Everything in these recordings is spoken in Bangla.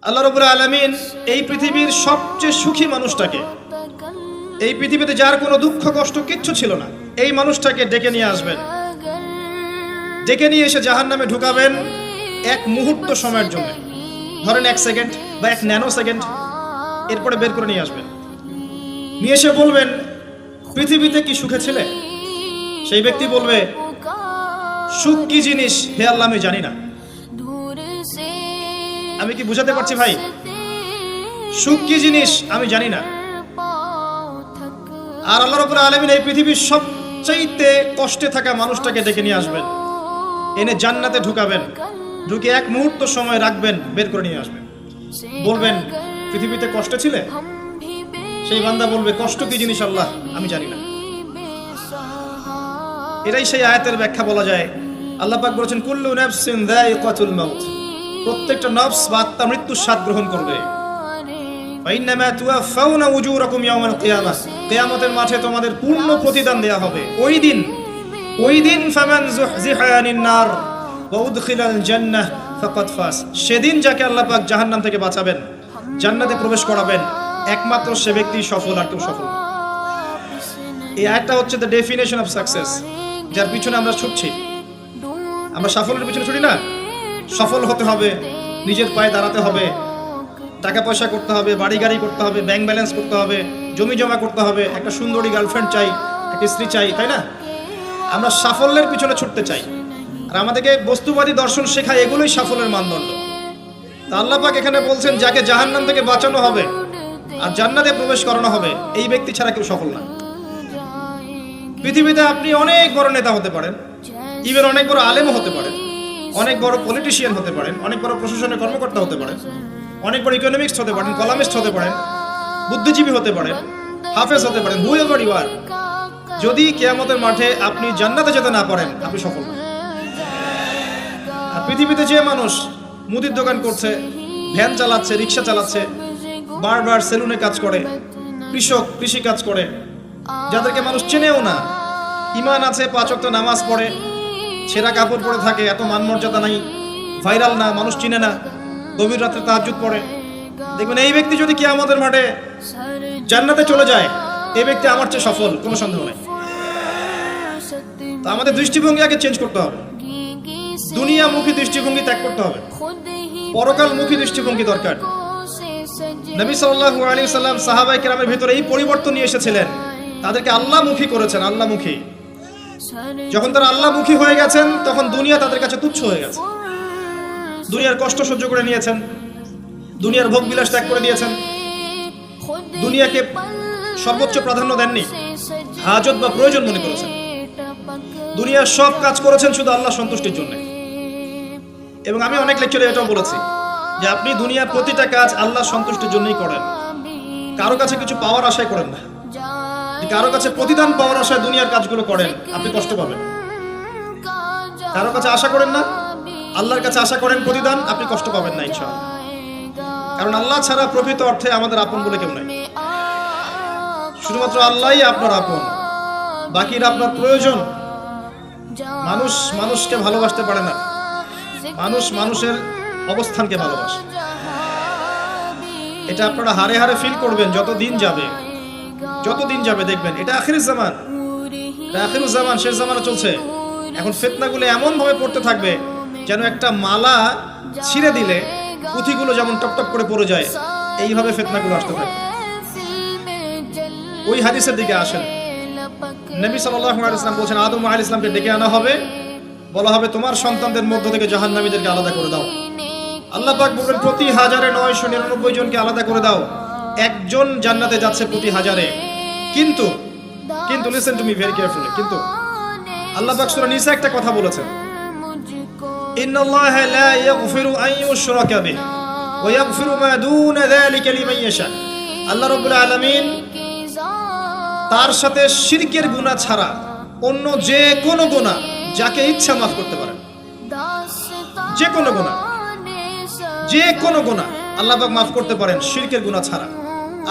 আল্লাহ রাব্বুল আলামিন এই পৃথিবীর সবচেয়ে সুখী মানুষটাকে, এই পৃথিবীতে যার কোনো দুঃখ কষ্ট কিচ্ছু ছিল না, এই মানুষটাকে ডেকে নিয়ে আসবেন। ডেকে নিয়ে এসে জাহান্নামে ঢুকাবেন এক মুহূর্ত সময়ের জন্য, ধরেন 1 সেকেন্ড বা 1 ন্যানো সেকেন্ড। এরপরে বের করে নিয়ে আসবেন, নিয়ে এসে বলবেন পৃথিবীতে কি সুখে ছিলে? সেই ব্যক্তি বলবে সুখ কি জিনিস হে আল্লাহ আমি জানি না। আমি কি বুঝাতে পারছি ভাই? সুখ কি জিনিস আমি জানি না। আর আল্লাহ রাব্বুল আলামিন এই পৃথিবীর সবচাইতে কষ্টে থাকা মানুষটাকে ডেকে নিয়ে আসবেন, এনে জান্নাতে ঢুকাবেন, ঢুকে এক মুহূর্ত সময় রাখবেন, বের করে নিয়ে আসবেন। বলবেন পৃথিবীতে কষ্টে ছিলে? সেই বান্দা বলবে কষ্ট কি জিনিস আল্লাহ আমি জানি না। এটাই সেই আয়াতের ব্যাখ্যা বলা যায়। আল্লাহ পাক বলেছেন কুল্লু নাফসিন যায়িকাতুল মাউত, প্রত্যেকটা নফস বা আত্মা মৃত্যুর স্বাদ গ্রহণ করবে। ফাইন্নামা তুওয়াফাউনা উজুরাকুম ইয়াওমাল কিয়ামাহ, কিয়ামতের মাঠে তোমাদের পূর্ণ প্রতিদান দেয়া হবে। ওই দিন ফামান যুহজিহা আনিন নার ওয়া উদখিলাল জান্নাহ ফাকাদ ফাজ, সেদিন যাকে আল্লাহ পাক জাহান্নাম থেকে বাঁচাবেন, জান্নাতে প্রবেশ করাবেন, একমাত্র সে ব্যক্তি সফল, আর কেউ সফল না। এই আয়াতটা হচ্ছে দ্য ডেফিনেশন অফ সাকসেস, যার পিছনে আমরা ছুটছি। আমরা সাফল্যের পিছনে ছুটি না। সফল হতে হবে, নিজের পায়ে দাঁড়াতে হবে, টাকা পয়সা করতে হবে, বাড়ি গাড়ি করতে হবে, ব্যাংক ব্যালেন্স করতে হবে, জমি জমা করতে হবে, একটা সুন্দরী গার্লফ্রেন্ড চাই, একটা স্ত্রী চাই, তাই না? আমরা সাফল্যের পিছনে ছুটতে চাই, আর আমাদেরকে বস্তুবাদী দর্শন শেখায় এগুলোই সাফল্যের মানদণ্ড। তা আল্লাহ পাক এখানে বলছেন যাকে জাহান্নাম থেকে বাঁচানো হবে আর জান্নাতে প্রবেশ করানো হবে, এই ব্যক্তি ছাড়া কেউ সফল না। পৃথিবীতে আপনি অনেক বড় নেতা হতে পারেন, ইভেন অনেক বড় আলেমও হতে পারেন, অনেক বড় পলিটিশিয়ান হতে পারেন, অনেক বড় প্রশাসনের কর্মকর্তা হতে পারেন, অনেক বড় ইকোনমিক্স হতে পারেন, কলামিস্ট হতে পারেন, বুদ্ধিজীবী হতে পারেন, হাফেজ হতে পারেন, হুএভার ইউ আর, যদি কিয়ামতের মাঠে আপনি জান্নাতে যেতে না পারেন, আপনি সফল না। আর পৃথিবীতে যে মানুষ মুদির দোকান করছে, ভ্যান চালাচ্ছে, রিক্সা চালাচ্ছে, বারবার সেলুনে কাজ করে, কৃষক কৃষি কাজ করে, যাদেরকে মানুষ চেনেও না, ঈমান আছে, 5 ওয়াক্ত নামাজ পড়ে, ছেঁড়া কাপড় পরে থাকে, এত মান মর্যাদা নাই, ভাইরাল না, মানুষ চিনে না, গভীর রাত্রে তাহাজ্জুদ পড়ে, দেখবেন এই ব্যক্তি যদি কিয়ামতের মাঠে জান্নাতে চলে যায়, এই ব্যক্তি আমার চেয়ে সফল, কোনো সন্দেহ নাই। তো আমাদের দৃষ্টিভঙ্গি আগে চেঞ্জ করতে হবে, দুনিয়ামুখী দৃষ্টিভঙ্গি ত্যাগ করতে হবে, পরকালমুখী দৃষ্টিভঙ্গি দরকার। নবী সাল্লাল্লাহু আলাইহি ওয়াসাল্লাম সাহাবায়ে কেরামের ভিতরে এই পরিবর্তন নিয়ে এসেছিলেন, তাদেরকে আল্লাহমুখী করেছেন, আল্লাহমুখী। যখন তারা আল্লাহমুখী হয়ে গেছেন, তখন দুনিয়া তাদের কাছে তুচ্ছ হয়ে গেছে। দুনিয়ার কষ্ট সহ্য করে নিয়েছেন, দুনিয়ার ভোগ বিলাস ত্যাগ করে দিয়েছেন, দুনিয়াকে সর্বোচ্চ প্রাধান্য দেননি, হাজত বা প্রয়োজন মনে করেছেন। দুনিয়ার সব কাজ করেছেন শুধু আল্লাহ সন্তুষ্টির জন্য। এবং আমি অনেক লেকচারে এটাও বলেছি যে আপনি দুনিয়ার প্রতিটা কাজ আল্লাহ সন্তুষ্টির জন্যই করেন, কারো কাছে কিছু পাওয়ার আশায় করেন না। কারো কাছে প্রতিদান পাওয়ার আশায় দুনিয়ার কাজগুলো করেন, আপনি কষ্ট পাবেন। কারো কাছে আশা করেন না, আল্লাহর কাছে আশা করেন প্রতিদান, আপনি কষ্ট পাবেন না ইনশাআল্লাহ। কারণ আল্লাহ ছাড়া প্রকৃত অর্থে আমাদের আপন বলে কেউ নাই। শুধুমাত্র আল্লাহই আপনার আপন, বাকিরা আপনার প্রয়োজন। মানুষ মানুষকে ভালোবাসতে পারে না, মানুষ মানুষের অবস্থানকে ভালোবাসে। এটা আপনারা হারে হারে ফিল করবেন যত দিন যাবে দেখবেন এটা আখিরুজ জামান, শেষ জামানা চলছে। এখন ফিতনাগুলো এমন ভাবে পড়তে থাকবে যেন একটা মালা ছিঁড়ে দিলে পুঁথিগুলো যেমন টপটপ করে পড়ে যায়, এইভাবে ফিতনাগুলো আসতে থাকবে। ওই হাদিসের দিকে আসেন। নবী সাল্লাল্লাহু আলাইহি ওয়াসাল্লাম বলেছেন আদম আলাইহিস সালামকে ডেকে আনা হবে, বলা হবে তোমার সন্তানদের মধ্য থেকে জাহান্নামীদেরকে আলাদা করে দাও। আল্লাহ পাক বলবেন প্রতি 1999 জনকে আলাদা করে দাও, একজন জান্নাতে যাচ্ছে প্রতি 1000-এ। কিন্তু listen to me very carefully, কিন্তু আল্লাহ পাক সূরা নিসা একটা কথা বলেছেন, ইন্নাল্লাহা লা ইয়াগফিরু আন ইউশরাকা বিহি ওয়া ইয়াগফিরু মা দুনা যালিকা লিমান ইয়াশা। আল্লাহ রাব্বুল আলামিন তার সাথে শিরকের গুনাহ ছাড়া অন্য যে কোনো গুনাহ যাকে ইচ্ছা মাফ করতে পারেন। যে কোনো গুনাহ আল্লাহ পাক মাফ করতে পারেন শিরকের গুনাহ ছাড়া।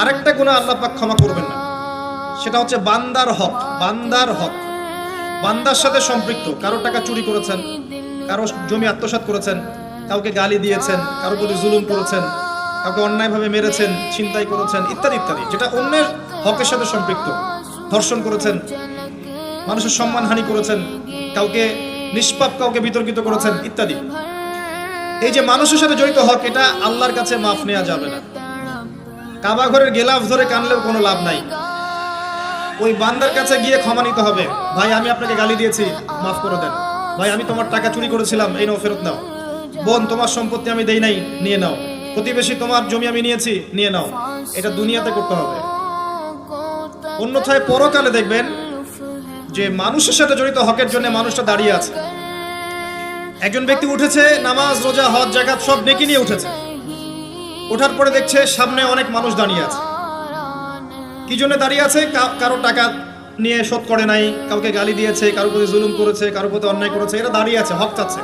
আরেকটা গুনাহ আল্লাহ পাক ক্ষমা করবেন না, সেটা হচ্ছে বান্দার হক। বান্দার সাথে সম্পৃক্ত, কারো টাকা চুরি করেছেন, কারো জমি আত্মসাৎ করেছেন, কাউকে গালি দিয়েছেন, কারো প্রতি জুলুম করেছেন, কাউকে অন্যায়ভাবে মেরেছেন, ছিনতাই করেছেন, ইত্যাদি ইত্যাদি, যেটা অন্যের হকের সাথে সম্পৃক্ত, ধর্ষণ করেছেন, মানুষের সম্মানহানি করেছেন, কাউকে নিষ্পাপ কাউকে বিতর্কিত করেছেন ইত্যাদি। এই যে মানুষের সাথে জড়িত হক, এটা আল্লাহর কাছে মাফ নেওয়া যাবে না। কাবা ঘরের গেলাফ ধরে কানলেও কোনো লাভ নাই। ওই বান্দার কাছে গিয়ে ক্ষমা নিতে হবে। ভাই আমি আপনাকে গালি দিয়েছি, মাফ করে দেন। ভাই আমি তোমার টাকা চুরি করেছিলাম, এই নাও ফেরত নাও। বোন তোমার সম্পত্তি আমি দেই নাই, নিয়ে নাও। প্রতিবেশী তোমার জমি আমি নিয়েছি, নিয়ে নাও। এটা দুনিয়াতে করতে হবে। অন্যথায় পরকালে দেখবেন যে মানুষের সাথে জড়িত হকের জন্য মানুষটা দাঁড়িয়ে আছে। একজন ব্যক্তি উঠেছে, নামাজ রোজা হজ জাকাত সব নেকি নিয়ে উঠেছে। ওঠার পরে দেখছে সামনে অনেক মানুষ দাঁড়িয়ে আছে। কি জন্য দাঁড়িয়ে আছে? কারো টাকা নিয়ে শোধ করে নাই, কাউকে গালি দিয়েছে, কারোর প্রতি জুলুম করেছে, কারোর প্রতি অন্যায় করেছে, এরা দাঁড়িয়ে আছে, হক চাচ্ছে।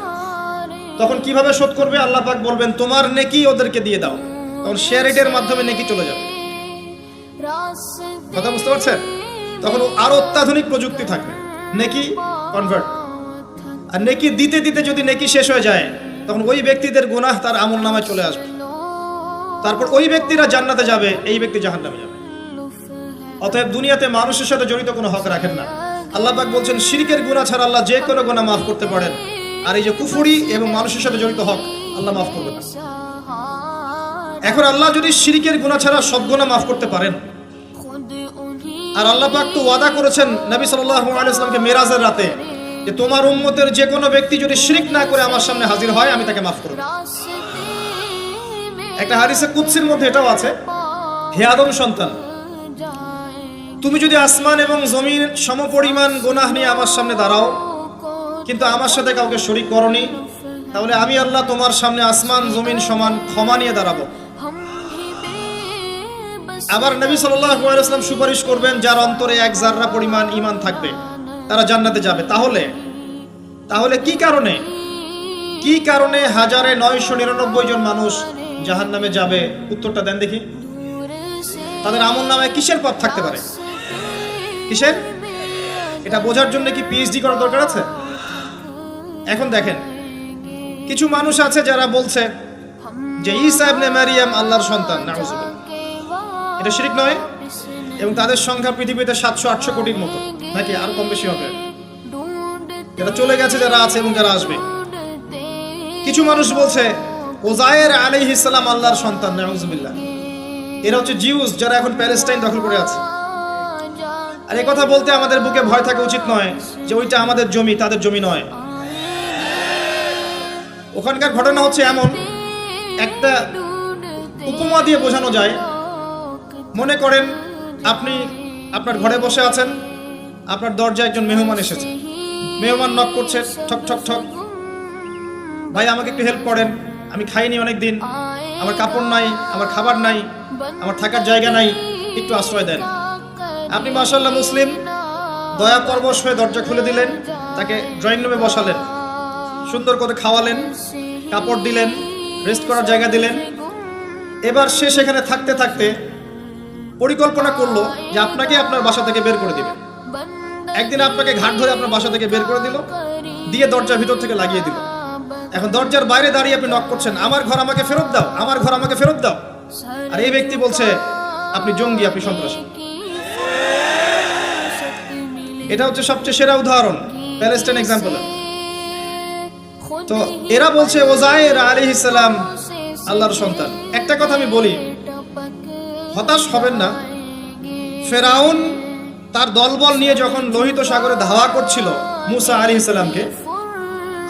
তখন কিভাবে শোধ করবে? আল্লাহ পাক বলবেন তোমার নেকি ওদেরকে দিয়ে দাও। তখন শেয়ারিটের মাধ্যমে নেকি চলে যাবে। কথা বুঝতে পারছেন? তখন আরো অত্যাধুনিক প্রযুক্তি থাকবে, নেকি কনভার্ট। আর নেকি দিতে দিতে যদি নেকি শেষ হয়ে যায়, তখন ওই ব্যক্তিদের গুনাহ তার আমল নামায় চলে আসবে। তারপর ওই ব্যক্তিরা জান্নাতে যাবে, এই ব্যক্তি জাহান্নামে যাবে। অতএব দুনিয়াতে মানুষের সাথে জড়িত কোনো হক রাখেন না। আল্লাহ পাক বলছেন শিরকের গুনাহ ছাড়া আল্লাহ যে কোনো গুনাহ মাফ করতে পারেন। আর এই যে কুফরি এবং মানুষের সাথে জড়িত হক, আল্লাহ মাফ করবেন না। এখন আল্লাহ যদি শিরকের গুনাহ ছাড়া সব গুনাহ মাফ করতে পারেন, আর আল্লাহ পাক তো ওয়াদা করেছেন নবী সাল্লাল্লাহু আলাইহি ওয়াসাল্লামকে মেরাজের রাতে যে তোমার উম্মতের যে কোনো ব্যক্তি যদি শিরক না করে আমার সামনে হাজির হয়, আমি তাকে মাফ করব। একটা হাদিসে কুদসির মধ্যে এটাও আছে, হে আদম সন্তান, তুমি যদি আসমান এবং জমিন সমপরিমাণ গুনাহ নিয়ে আমার সামনে দাঁড়াও, কিন্তু আমার সাথে কাউকে শরীক করনি, তাহলে আমি আল্লাহ তোমার সামনে আসমান জমিন সমান ক্ষমা নিয়ে দাঁড়াবো। আবার নবী সাল্লাল্লাহু আলাইহি ওয়াসাল্লাম সুপারিশ করবেন যার অন্তরে এক জাররা পরিমাণ ঈমান থাকবে, তারা জান্নাতে যাবে। তাহলে কি কারণে 1999 জন মানুষ জাহান্নামে যাবে? উত্তরটা দেন দেখি। তাদের আমলনামায় কিসের পাপ থাকতে পারে? কিসের? এটা বোঝার জন্য কি পিএইচডি করার দরকার আছে? এখন দেখেন, কিছু মানুষ আছে যারা বলছে যে ঈসা ইবনে মারিয়াম আল্লাহর সন্তান, নাউজুবিল্লাহ। এটা শিরক নয়? এবং তাদের সংখ্যা পৃথিবীতে 700-800 কোটির মতো, নাকি আর কম বেশি হবে? যারা চলে গেছে, যারা আছে এবং যারা আসবে। কিছু মানুষ বলছে ওজায়ের আলাইহিস সালাম আল্লাহর সন্তান, নাউজুবিল্লাহ। এরা হচ্ছে জিউস, যারা এখন প্যালেস্টাইন দখল করে আছে। আর এই কথা বলতে আমাদের বুকে ভয় থাকা উচিত নয় যে ওইটা আমাদের জমি, তাদের জমি নয়। ওখানকার ঘটনা হচ্ছে এমন, একটা উপমা দিয়ে বোঝানো যায়। মনে করেন আপনি আপনার ঘরে বসে আছেন, আপনার দরজায় একজন মেহমান এসেছে। মেহমান নক করছে, ঠক ঠক ঠক। ভাই আমাকে একটু হেল্প করেন, আমি খাইনি অনেক দিন, আমার কাপড় নাই, আমার খাবার নাই, আমার থাকার জায়গা নাই, একটু আশ্রয় দেন। আপনি মাশাআল্লাহ মুসলিম, দয়া পরবশ হয়ে দরজা খুলে দিলেন, তাকে ড্রয়িং রুমে বসালেন, সুন্দর করে খাওয়ালেন, কাপড় দিলেন, রেস্ট করার জায়গা দিলেন। এবার সে সেখানে থাকতে থাকতে পরিকল্পনা করলো যে আপনাকে আপনার বাসা থেকে বের করে দিবে। একদিন আপনাকে ঘাট ধরে আপনার বাসা থেকে বের করে দিল, দিয়ে দরজার ভিতর থেকে লাগিয়ে দিল। এখন দরজার বাইরে দাঁড়িয়ে আপনি নক করছেন, আমার ঘর আমাকে ফেরত দাও, আমার ঘর আমাকে ফেরত দাও। আর এই ব্যক্তি বলছে আপনি জঙ্গি, আপনি সন্ত্রাসী। এটা হচ্ছে সবচেয়ে সেরা উদাহরণ, প্যালেস্টাইন এক্সাম্পল। তো এরা বলছে ওজায়ের আলাইহিস সালাম আল্লাহর সন্তান। একটা কথা আমি বলি, হতাশ হবেন না। ফেরাউন তার দলবল নিয়ে যখন লোহিত সাগরে ধাওয়া করছিল মুসা আলাইহিস সালামকে,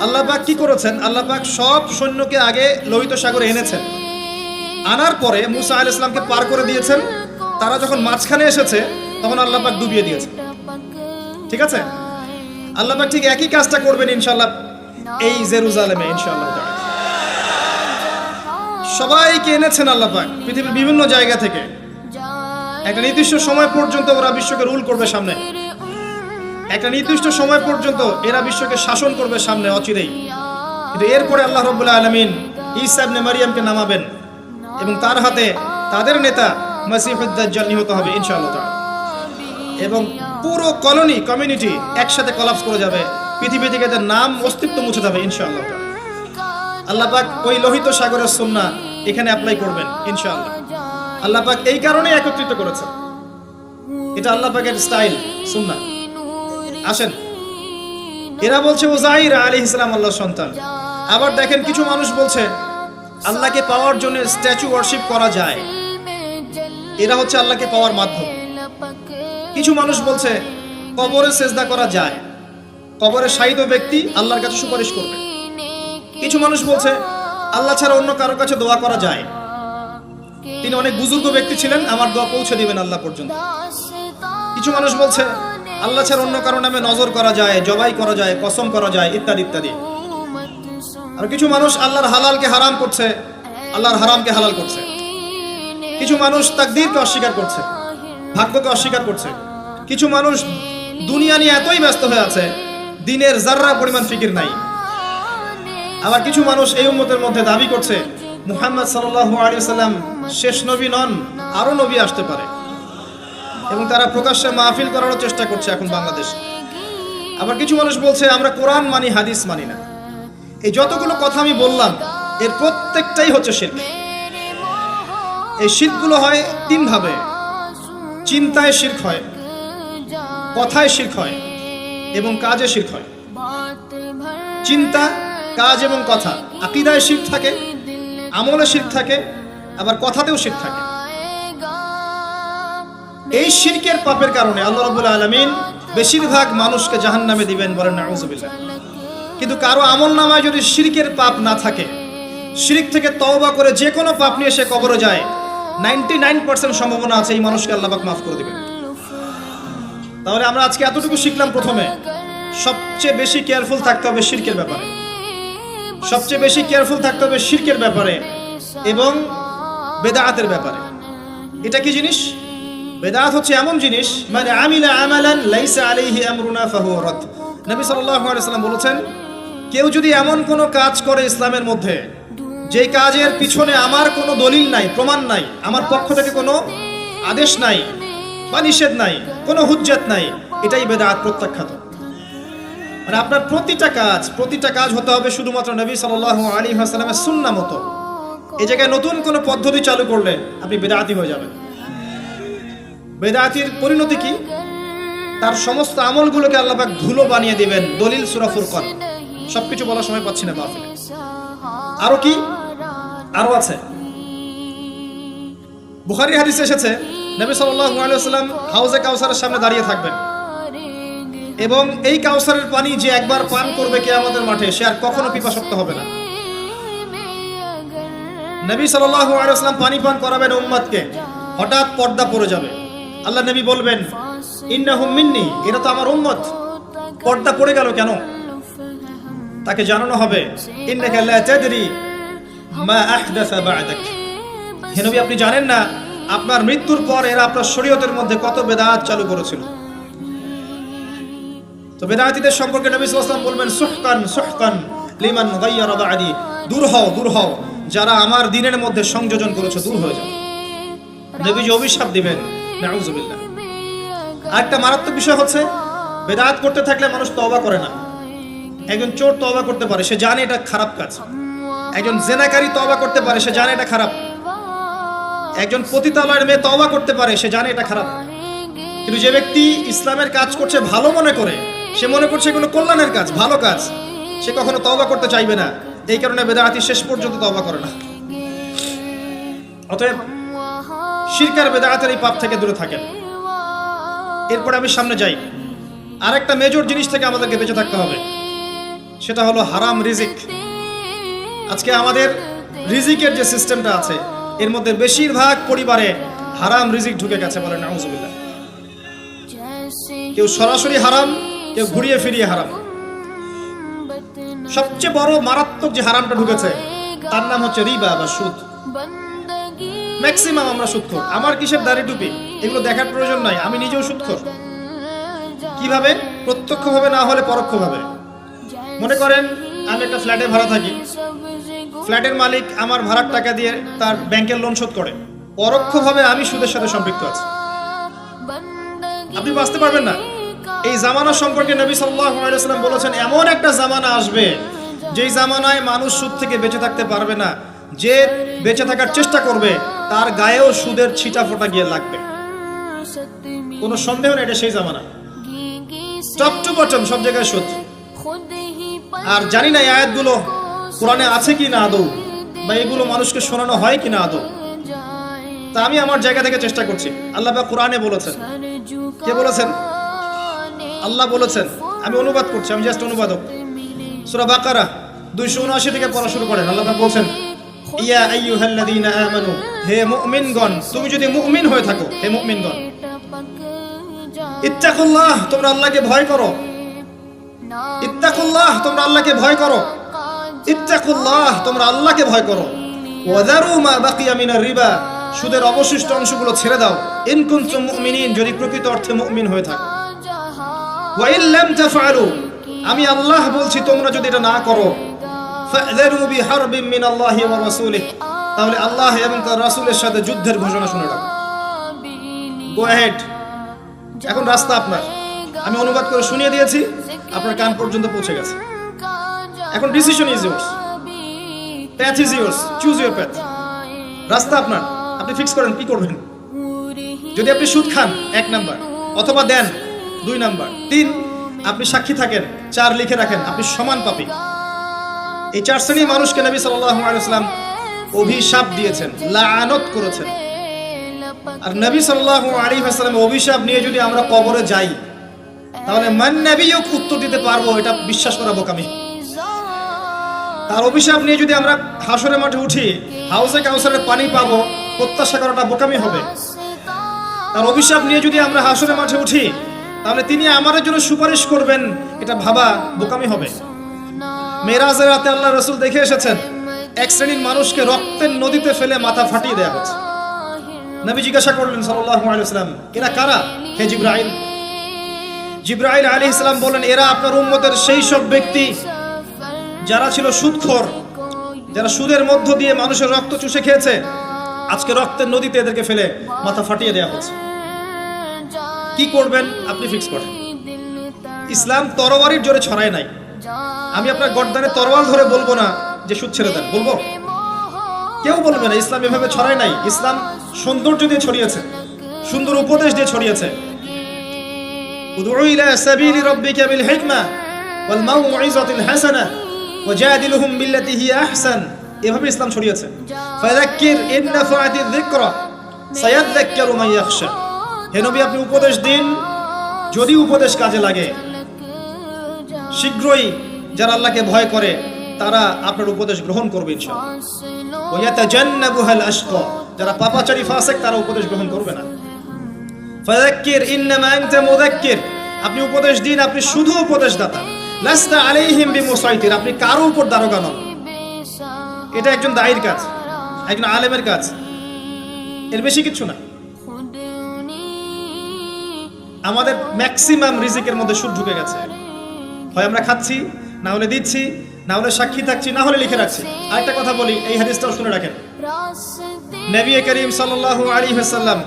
আল্লাহ পাক কি করেছেন? আল্লাহ পাক সব সৈন্যকে আগে লোহিত সাগরে এনেছেন, আনার পরে মুসা আলাইহিস সালামকে পার করে দিয়েছেন। তারা যখন মাঝখানে এসেছে, তখন আল্লাহ পাক ডুবিয়ে দিয়েছেন। ঠিক আছে? আল্লাহ পাক ঠিক একই কাজটা করবেন ইনশাআল্লাহ এই জেরুজালেমে, ইনশাআল্লাহ। সবাইকে এনেছেন আল্লাহ পাক পৃথিবীর বিভিন্ন জায়গা থেকে। একটা নির্দিষ্ট সময় পর্যন্ত ওরা বিশ্বকে রুল করবে সামনে, একটা নির্দিষ্ট সময় পর্যন্ত এরা বিশ্বকে শাসন করবে সামনে অচিরেই। কিন্তু এরপরে আল্লাহ রাব্বুল আলামিন ঈসা ইবনে মারিয়ামকে নামাবেন এবং তার হাতে তাদের নেতা মাসিহুদ দাজ্জাল নিহত হবে ইনশাআল্লাহ তাআলা। এবং পুরো কমিউনিটি একসাথে কোলাপস করে যাবে, পৃথিবী থেকে তার নাম অস্তিত্ব মুছে যাবে ইনশাআল্লাহ তাআলা। আল্লাহ পাক ওই লোহিত সাগরের সুন্নাহ এখানে অ্যাপ্লাই করবেন ইনশাআল্লাহ। আল্লাহ পাক এই কারণেই একত্রিত করেছেন, এটা আল্লাহ পাকের স্টাইল, সুন্নাহ। আসেন, এরা বলছে উযাইর আলাইহিস সালাম আল্লাহর সন্তান। আবার দেখেন কিছু মানুষ বলছে আল্লাহকে পাওয়ার জন্য স্ট্যাচু ওয়ার্শিপ করা যায়, এরা হচ্ছে আল্লাহকে পাওয়ার মাধ্যম। কিছু মানুষ বলছে কবরে সেজদা করা যায়, কবরে শাহিদ ব্যক্তি আল্লাহর কাছে সুপারিশ করবে। কিছু মানুষ বলছে আল্লাহ ছাড়া অন্য কারোর কাছে দোয়া করা যায়, তিনি অনেক বুজুর্গ ব্যক্তি ছিলেন, আমার দোয়া পৌঁছে দিবেন আল্লাহ পর্যন্ত। কিছু মানুষ বলছে আল্লাহ ছাড়া অন্য কারো নামে নজর করা যায়, জবাই করা যায়, কসম করা যায়, ইত্যাদি ইত্যাদি। আর কিছু মানুষ আল্লাহর হালালকে হারাম করছে, আল্লাহর হারামকে হালাল করছে। কিছু মানুষ তাকদীরকে অস্বীকার করছে, ভাগ্যকে অস্বীকার করছে। কিছু মানুষ দুনিয়া নিয়ে এতই ব্যস্ত হয়ে আছে, দিনের যাররা পরিমাণ ফিকির নাই। আবার কিছু মানুষ এই উম্মতের মধ্যে দাবি করছে মুহাম্মদ সাল্লাল্লাহু আলাইহি ওয়াসাল্লাম শেষ নবী নন, আরো নবী আসতে পারে, এবং তারা প্রকাশ্যে মাহফিল করার চেষ্টা করছে এখন বাংলাদেশে। আবার কিছু মানুষ বলছে আমরা কোরআন মানি, হাদিস মানি না। এই যতগুলো কথা আমি বললাম এর প্রত্যেকটাই হচ্ছে শিরক। এই শিরকগুলো হয় তিন ভাবে: চিন্তায় শিরক হয়, কথায় শিরক হয়, এবং কাজে শিরক হয়। চিন্তা, কাজ এবং কথা, আকীদায় শিরক থাকে, আমলে শিরক থাকে, আবার কথাতেও শিরক থাকে। এই শিরকের পাপের কারণে আল্লাহ রাব্বুল আলামিন বেশিরভাগ মানুষকে জাহান্নামে দিবেন, বলেন নাউযুবিল্লাহ। কিন্তু কারো আমলনামায় যদি শিরকের পাপ না থাকে, শিরক থেকে তওবা করে যে কোনো পাপ নিয়ে সে কবরে যায়, 99% সম্ভাবনা আছে এই মানুষকে আল্লাহ পাক মাফ করে দিবেন। তাহলে আমরা আজকে এতটুকু শিখলাম, প্রথমে সবচেয়ে বেশি কেয়ারফুল থাকতে হবে শিরকের ব্যাপারে, সবচেয়ে বেশি কেয়ারফুল থাকতে হবে শিরকের ব্যাপারে এবং বেদাআতের ব্যাপারে। এটা কি জিনিস? বেদাত হচ্ছে এমন জিনিস, মানে আমিলা আমালান লাইসা আলাইহি আমরুনা ফাহুয়া রাদ। নবী সাল্লাল্লাহু আলাইহি ওয়াসাল্লাম বলেছেন, কেউ যদি এমন কোনো কাজ করে ইসলামের মধ্যে যে কাজের পিছনে আমার কোনো দলিল নাই, প্রমাণ নাই, আমার পক্ষ থেকে কোনো আদেশ নাই বা নিষেধ নাই, কোনো হুজ্জত নাই, এটাই বেদাত, প্রত্যাখ্যাত। মানে আপনার প্রতিটা কাজ হতে হবে শুধুমাত্র নবী সাল্লাল্লাহু আলাইহি ওয়াসাল্লামের সুন্নাহ মতো। এই জায়গায় নতুন কোনো পদ্ধতি চালু করলে আপনি বেদাতি হয়ে যাবেন। বেদাতির পরিণতি কি? তার সমস্ত আমলগুলোকে আল্লাহ পাক ধুলো বানিয়ে দিবেন। দলিল সূরা ফুরকান, সবকিছু বলার সময় পাচ্ছি না মাহফিলে। আরো কি? আরো আছে। বুখারীর হাদিসে এসেছে নবী সাল্লাল্লাহু আলাইহি ওয়াসাল্লাম হাউজে কাউসারের সামনে দাঁড়িয়ে থাকবেন, এবং এই কাউসারের পানি যে একবার পান করবে কিয়ামতের মাঠে, সে আর কখনো পিপাসার্ত হবে না। নবী সাল্লাল্লাহু আলাইহি ওয়াসাল্লাম পানি পান করাবেন উম্মতকে, হঠাৎ পর্দা পড়ে যাবে। আল্লাহ নবী বলবেন ইন্নাহুম মিন্নি, এরা তো আমার উম্মত, পর্দা পড়ে গেল কেন? তাকে জানানো হবে ইন্নাকা লা তাদরি মা আহদাসা বা'দাক, হে নবী আপনি জানেন না আপনার মৃত্যুর পর এরা আপনার শরীয়তের মধ্যে কত বেদাত চালু করেছিল। তো বেদাতীদের সম্পর্কে নবী সাল্লাল্লাহু আলাইহি ওয়াসাল্লাম বলবেন সুহকান সুহকান লিমান গায়্যারা বা'দি, দূর হও যারা আমার দ্বীনের মধ্যে সংযোজন করেছে, দূর হয়ে যাও। নবীজি অভিশাপ দিবেন, নাউযুবিল্লাহ। আরেকটা মারাত্মক বিষয় হচ্ছে বেদাত করতে থাকলে মানুষ তওবা করে না। একজন চোর তওবা করতে পারে, সে জানে এটা খারাপ কাজ। একজন জেনাকারী তওবা করতে পারে, সে জানে এটা খারাপ। একজন পতিতালয়ের মেয়ে তওবা করতে পারে, সে জানে এটা খারাপ। কিন্তু যে ব্যক্তি ইসলামের কাজ করছে ভালো মনে করে, সে মনে করছে এগুলো কল্যাণের কাজ, ভালো কাজ, সে কখনো তওবা করতে চাইবে না। এই কারণে বেদাতি শেষ পর্যন্ত তওবা করে না। অতএব শিরক আর বেদাতের এই পাপ থেকে দূরে থাকেন। এরপর আমি সামনে যাই, আরেকটা মেজর জিনিস থেকে আমাদেরকে বেঁচে থাকতে হবে, সেটা হলো হারাম রিজিক। আজকে আমাদের রিজিকের যে সিস্টেমটা আছে, এর মধ্যে বেশিরভাগ পরিবারে হারাম রিজিক ঢুকে গেছে, বলে নাউযুবিল্লাহ। কেউ সরাসরি হারাম, কেউ ঘুরিয়ে ফিরিয়ে হারাম। সবচেয়ে বড় মারাত্মক যে হারামটা ঢুকেছে তার নাম হচ্ছে রিবা বা সুদ। ম্যাক্সিমাম আমরা সুদখোর। আমার কিসের দাড়ি টুপি এগুলো দেখার প্রয়োজন নাই, আমি নিজেও সুদখোর। কিভাবে? প্রত্যক্ষভাবে না হলে পরোক্ষভাবে। মনে করেন আমি একটা ফ্ল্যাটে ভাড়া থাকি, ফ্ল্যাটের মালিক আমার ভাড়ার টাকা দিয়ে তার ব্যাংকের লোন শোধ করে, পরোক্ষভাবে আমি সুদের সাথে সম্পৃক্ত আছি। আপনি বাঁচতে পারবেন না। এই জামানা সম্পর্কে নবী সাল্লাল্লাহু আলাইহি ওয়াসাল্লাম বলেছেন, এমন একটা জামানা আসবে যেই জামানায় মানুষ সুদ থেকে বেঁচে থাকতে পারবে না, যে বেঁচে থাকার চেষ্টা করবে তার গায়েও সুদের ছিটা ফোঁটা গিয়ে লাগবে, কোনো সন্দেহ নেই, এটা সেই জামানা। টপ টু বটম সব জায়গায় সুদ। আর জানি না এই আয়াতগুলো কোরআনে আছে কি না আদৌ, বা এগুলো মানুষকে শোনানো হয় কি না আদৌ। তা আমি আমার জায়গা থেকে চেষ্টা করছি। আল্লাহ পাক কোরআনে বলেছেন, কে বলেছেন? আল্লাহ বলেছেন। আমি অনুবাদ করছি, আমি জাস্ট অনুবাদক। সূরা বাকারা 279 থেকে পড়া শুরু করেন। আল্লাহ পাক বলেছেন, ইয়া আইয়ুহাল্লাযীনা আমানু, হে মুমিনগণ, তুমি যদি মুমিন হয়ে থাকো, হে মুমিনগণ, ইত্তাকুল্লাহ, তোমরা আল্লাহকে ভয় করো। ইত্তাকুল্লাহ, তোমরা আল্লাহকে ভয় করো। ইত্তাকুল্লাহ, তোমরা আল্লাহকে ভয় করো। ওয়াযারু মা বাকিয়া মিনার রিবা, সুদের অবশিষ্ট অংশগুলো ছেড়ে দাও। ইন কুনতুম মুমিনিন, যদি প্রকৃত অর্থে মুমিন হয়ে থাকো। ওয়া ইন লাম তাফআলু, আমি আল্লাহ বলছি তোমরা যদি এটা না করো, ফাযরু বিহারবিন মিনাল্লাহি ওয়া রাসূলিহি, তাহলে আল্লাহ এবং তার রাসূলের সাথে যুদ্ধের ঘোষণা শুনে রাখো। গো অ্যাহেড, এখন রাস্তা আপনার। আমি অনুবাদ করে শুনিয়ে দিয়েছি, আপনার কান পর্যন্ত পৌঁছে গেছে। এখন decision is yours, path is yours, choose your path. রাস্তা আপনার, আপনি ফিক্স করেন কি করবেন। যদি আপনি সুদ খান 1 নাম্বার, অথবা দেন 2 নাম্বার, 3 আপনি সাক্ষী থাকেন, 4 লিখে রাখেন, আপনি সমান পাপী। এই 4 শ্রেণীর মানুষকে নবী সাল্লাল্লাহু আলাইহি ওয়াসাল্লাম অভিশাপ দিয়েছেন, লাআনত করেছেন। আর নবী সাল্লাল্লাহু আলাইহি ওয়াসাল্লাম অভিশাপ নিয়ে যদি আমরা কবরে যাই, তাহলে মান নবিয়ুক উত্তর দিতে পারবো, এটা বিশ্বাস করা বোকামি। তার অভিশাপ নিয়ে যদি আমরা হাসরের মাঠে উঠি, হাউজে কাউসারের পানি পাবো, প্রত্যাশা করাটা বোকামি হবে। তার অভিশাপ নিয়ে যদি আমরা হাসরের মাঠে উঠি, তাহলে তিনি আমাদের জন্য সুপারিশ করবেন, এটা ভাবা বোকামি হবে। মেরাজের রাতে আল্লাহ রাসূল দেখে এসেছেন, এক শ্রেণীর মানুষকে রক্তের নদীতে ফেলে মাথা ফাটিয়ে দেয়া হচ্ছে। নবী জিজ্ঞাসা করলেন সাল্লাল্লাহু আলাইহি ওয়াসাল্লাম, এরা কারা হে জিবরাইল? জিবরাইল আলাইহিস সালাম বলেন, এরা আপনার উম্মতের সেই সব ব্যক্তি যারা ছিল সুদখোর, যারা সুদের মধ্য দিয়ে মানুষের রক্ত চুষে খেয়েছে। আজকে রক্তের নদীতে এদেরকে ফেলে মাথা ফাটিয়ে দেয়া হচ্ছে। কি করবেন আপনি ফিক্স করেন। ইসলাম তরবারির জোরে ছড়ায় নাই। আমি আপনার গর্দানে তরোয়াল ধরে বলবো না যে সুদ ছেড়ে দেন, বলবো? কেউ বলবে না। ইসলাম এভাবে ছড়ায় নাই। ইসলাম সৌন্দর্য দিয়ে ছড়িয়েছে, সুন্দর উপদেশ দিয়ে ছড়িয়েছে। উদউ ইলা সাবিলি রাব্বিকা বিল হিকমা ওয়াল মাউইযাতিল হাসানা ওয়াজাদিলহুম বিল্লাতি হিয়া আহসান, এভাবে ইসলাম ছড়িয়েছে। ফাযাক্কির ইন নাফাআতিয যিকরা সায়াযাক্কারু মান ইয়াখশা, হে নবী আপনি উপদেশ দিন, যদি উপদেশ কাজে লাগে শীঘ্রই যারা আল্লাহকে ভয় করে তারা আপনার উপদেশ গ্রহণ করবে ইনশাআল্লাহ। ওয়া ইয়াতাজান্নাবুহাল আশকা, যারা পাপাচারী ফাসিক তারা উপদেশ গ্রহণ করবে না। ফাযাক্কির ইন্নামা আনতা মুযাক্কির, আপনি উপদেশ দিন, আপনি শুধু উপদেশদাতা। লাস্তা আলাইহিম বিমুসাইতির, আপনি কারো উপর দারোগা নন। এটা একজন দায়ীর কাজ, একজন আলেমের কাজ, এর বেশি কিছু না। আমাদের ম্যাক্সিমাম রিজিকের মধ্যে সুদ ঢুকে গেছে। হয় আমরা খাচ্ছি, না হলে দিচ্ছি, না হলে সাক্ষী থাকছি, না হলে লিখে রাখছি। আরেকটা কথা বলি, এই হাদিসটাও শুনে রাখেন। নবী করিম সাল্লাল্লাহু আলাইহি ওয়াসাল্লাম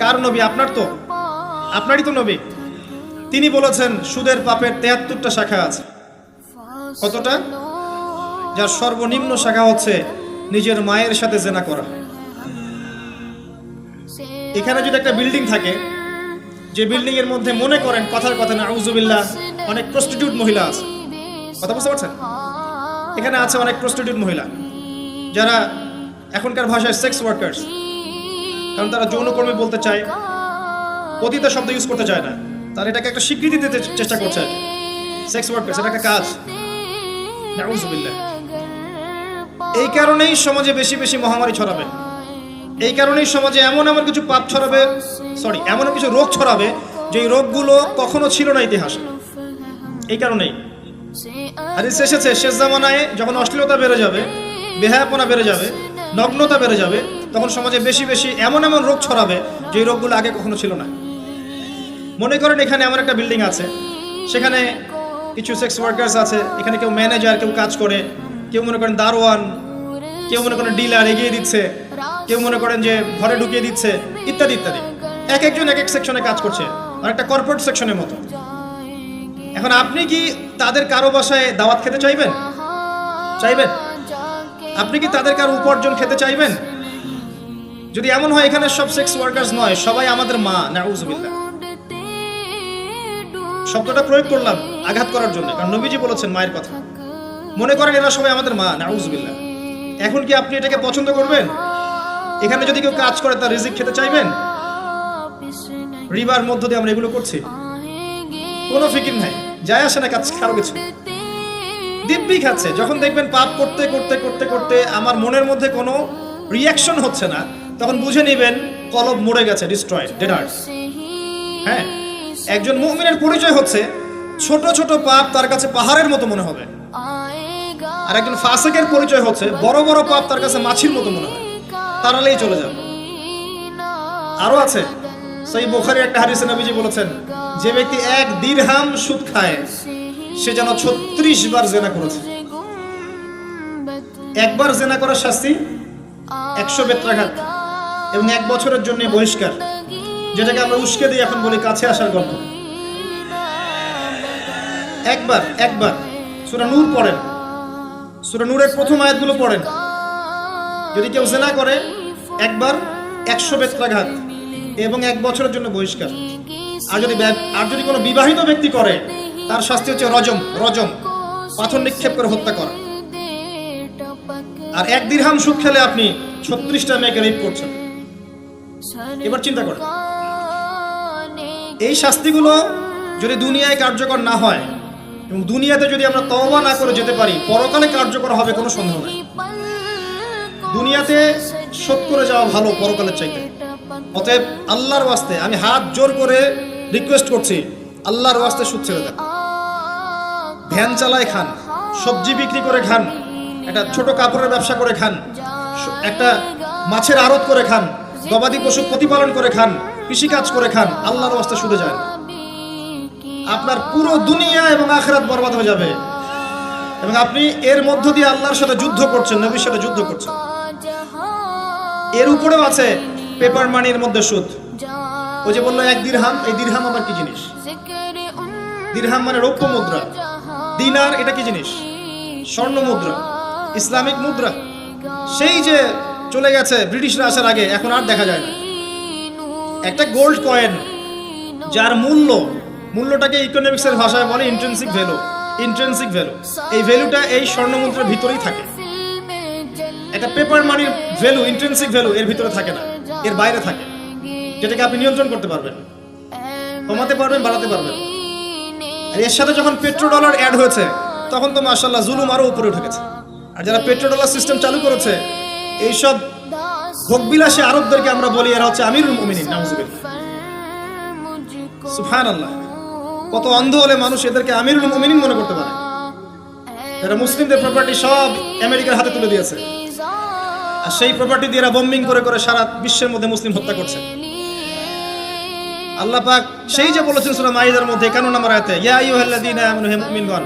কার নবী? আপনার তো, আপনারই তো নবী। তিনি বলেছেন সুদের পাপের 73টা শাখা আছে। কতটা? যার সর্বনিম্ন শাখা হচ্ছে নিজের মায়ের সাথে জেনা করা। এখানে যদি একটা বিল্ডিং থাকে, যে বিল্ডিং এর মধ্যে মনে করেন কথার কথা না আউযুবিল্লাহ অনেক প্রস্টিটিউট মহিলা আছে, কথা বুঝতে পারছেন? এখানে আছে অনেক প্রস্টিটিউট মহিলা, যারা এখনকার ভাষায় সেক্স ওয়ার্কার্স, কারণ তারা যৌনকর্মী বলতে চায়, পতিত শব্দ ইউজ করতে চায় না। তারা এটাকে একটা স্বীকৃতি দিতে চেষ্টা করছে। সেক্স ওয়ার্কার্স এটা একটা কাজ। নাউযুবিল্লাহ। এই কারণেই সমাজে বেশি বেশি মহামারী ছড়াবে। এই কারণেই সমাজে এমন এমন কিছু পাপ ছড়াবে, এমন কিছু রোগ ছড়াবে যে রোগগুলো কখনো ছিল না ইতিহাসে। এই কারণেই হাদিস এসেছে, শেষ জামানায় যখন অশ্লীলতা বেড়ে যাবে, বেহায়াপনা বেড়ে যাবে, নগ্নতা বেড়ে যাবে, তখন সমাজে বেশি বেশি এমন এমন রোগ ছড়াবে যে রোগগুলো আগে কখনো ছিল না। মনে করেন এখানে এমন একটা বিল্ডিং আছে, সেখানে কিছু সেক্স ওয়ার্কার্স আছে, এখানে কেউ ম্যানেজার, কেউ কাজ করে, কেউ মনে করেন দারোয়ান, কেউ মনে করেন ডিলার এগিয়ে দিচ্ছে, কেউ মনে করেন যে ঘরে ঢুকিয়ে দিচ্ছে, ইত্যাদি ইত্যাদি। এক একজন এক এক সেকশনে কাজ করছে, আর একটা কর্পোরেট সেকশনের মতো। এখন আপনি কি তাদের কারো বাসায় দাওয়াত খেতে চাইবেন? চাইবেন? আপনি কি তাদের কার উপার্জন খেতে চাইবেন? যদি এমন হয় এখানে সব সেক্স ওয়ার্কার্স নয়, সবাই আমাদের মা, নাউজুবিল্লাহ। শব্দটা প্রয়োগ করলাম আঘাত করার জন্য, কারণ নবীজি বলেছেন মায়ের কথা। মনে করেন এরা সবাই আমাদের মা, নাউজুবিল্লাহ। এখন কি আপনি এটাকে পছন্দ করবেন? এখানে যদি কেউ কাজ করে তার রিজিক খেতে চাইবেন? রিবার মধ্য দিয়ে আমরা এগুলো করছি, কোনো ফিকির নাই, যায় আসে না কাজ কারো কিছু, দিব্যি খাচ্ছে। যখন দেখবেন পাপ করতে করতে করতে করতে আমার মনের মধ্যে কোনো রিয়াকশন হচ্ছে না, তখন বুঝে নেবেন কলব মরে গেছে, ডিস্ট্রয়েড, ডেডার্স। হ্যাঁ, একজন মুমিনের পরিচয় হচ্ছে ছোট ছোট পাপ তার কাছে পাহাড়ের মতো মনে হবে, আর একজন ফাসিকের পরিচয় হচ্ছে বড় বড় পাপ তার কাছে মাছির মতো মনে হয়, তাড়ালেই চলে যাবে। আরো আছে, সহিহ বুখারীর একটা হাদিসে নবীজি বলেছেন, যে ব্যক্তি 1 দিরহাম সুদ খায় সে যেন 36 বার জিনা করেছে। একবার জিনা করার শাস্তি 100 বেত্রাঘাত এবং 1 বছরের জন্য বহিষ্কার, যেটাকে আমরা উস্কে দিয়ে এখন বলি কাছে আসার গল্প। একবার সূরা নূর পড়েন, সূরা নূরের প্রথম আয়াতগুলো পড়েন। যদি কেউ জিনা করে একবার 100 বেত্রাঘাত এবং 1 বছরের জন্য বহিষ্কার। আর যদি কোনো বিবাহিত ব্যক্তি করে তার শাস্তি হচ্ছে রজম, পাথর নিক্ষেপ করে হত্যা করা। আর 1 দিরহাম সুদ খেলে আপনি 36টা মেয়েকে রেপ করছেন। এবার চিন্তা করেন, এই শাস্তিগুলো যদি দুনিয়ায় কার্যকর না হয় এবং দুনিয়াতে যদি আমরা তওবা না করে যেতে পারি, পরকালে কার্যকর হবে কোনো সন্দেহ নাই। দুনিয়াতে শোধ করে যাওয়া ভালো পরকালের চাইতে। অতএব আল্লাহর ওয়াস্তে আমি হাত জোর করে রিকোয়েস্ট করছি, আল্লাহর ওয়াস্তে সুদ ছেড়ে দেন। ভ্যান চালায় খান, সবজি বিক্রি করে খান, একটা ছোট কাপড়ের ব্যবসা করে খান, একটা মাছের আড়ত করে খান, গবাদি পশু প্রতিপালন করে খান, কৃষিকাজ করে খান, আল্লাহর ওয়াস্তে সুদে যায়, আপনার পুরো দুনিয়া এবং আখিরাত বরবাদ হয়ে যাবে। এবং আপনি এর মধ্য দিয়ে আল্লাহর সাথে যুদ্ধ করছেন, নবীর সাথে যুদ্ধ করছেন। এর উপরেও আছে পেপার মানির মধ্যে সুদ। ওই যে বললো 1 দিরহাম, এই দিরহাম আবার কি জিনিস? দিরহাম মানে রৌপ্য মুদ্রা। দিনার এটা কি জিনিস? স্বর্ণ মুদ্রা, ইসলামিক মুদ্রা। সেই যে চলে গেছে ব্রিটিশরা আসার আগে, এখন আর দেখা যায় না। একটা গোল্ড কয়েন যার মূল্যটাকে ইকোনমিক্সের ভাষায় বলে ইন্ট্রিনসিক ভ্যালু। এই ভ্যালুটা এই স্বর্ণ মুদ্রার ভিতরেই থাকে। একটা পেপার মানির ভ্যালু, ইন্ট্রিনসিক ভ্যালু এর ভিতরে থাকে না, এর বাইরে থাকে, যেটাকে আপনি নিয়ন্ত্রণ করতে পারবেন, কমাতে পারবেন, বাড়াতে পারবেন। আর এর সাথে যখন পেট্রোডলার অ্যাড হয়েছে, তখন তো মাশাআল্লাহ জুলুম আরো উপরে উঠে গেছে। আর যারা পেট্রোডলার সিস্টেম চালু করেছে, এইসব ভোগবিলাসী আরবদেরকে আমরা বলি এরা হচ্ছে আমিরুল মুমিনিন, নাউজুবিল্লাহ, সুবহানাল্লাহ। কত অন্ধ হলে মানুষ এদেরকে আমিরুল মুমিনিন মনে করতে পারে। যারা মুসলিমদের প্রপার্টি সব আমেরিকার হাতে তুলে দিয়েছে, আর সেই প্রপার্টি দিয়ে এরা বম্বিং করে করে সারা বিশ্বের মধ্যে মুসলিম হত্যা করছে। আল্লাহ পাক সেই যে বলেছেন সূরা মাইদার মধ্যে 51 নম্বর আয়াতে, ইয়া আইয়ুহাল্লাযীনা আমানু হে মুমিনগণ,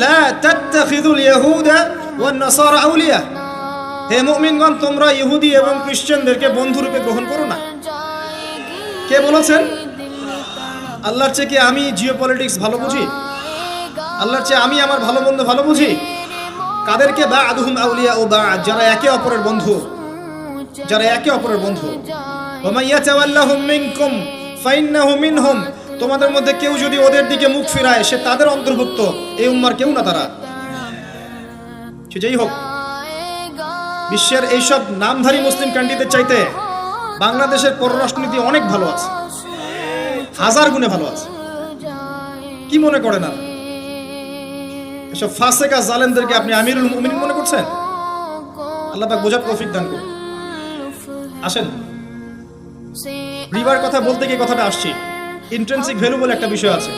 লা তাত্তাখিযুল ইয়াহুদা ওয়ান নাসারা আউলিয়া। হে মুমিনগণ, তোমরা ইহুদি এবং খ্রিস্টানদেরকে বন্ধুরূপে গ্রহণ করো না। কে বলেছেন? আল্লাহর চেয়ে কি আমি জিওপলিটিক্স ভালো বুঝি? আল্লাহর চেয়ে আমি আমার ভালো মন্দ ভালো বুঝি? কাদেরকে? বা'দুহুম আউলিয়া ও বা'দ, যারা একে অপরের বন্ধু। ওয়া মান ইয়াতাওয়াল্লাহুম মিনকুম ফাইন্নাহু মিনহুম। তোমাদের মধ্যে কেউ যদি ওদের দিকে মুখ ফিরায়, সে তাদের অন্তর্ভুক্ত। এই উম্মার কেউ না তারা। যেই হোক, বিশ্বের এইসব নামধারী মুসলিম কান্ট্রিদের চাইতে বাংলাদেশের পররাষ্ট্রনীতি অনেক ভালো আছে, 1000 গুণে ভালো আছে। কি মনে করেন আর এসব ফাসেকা জালেমদেরকে আপনি আমিরুল মুমিনিন মনে করছেন? আল্লাহ পাক বোঝার তৌফিক দান করুন। আসেন, রিবার কথা বলতে গিয়ে কথাটা আসছি, ইন্ট্রিনসিক ভ্যালু বলে একটা বিষয় আছে।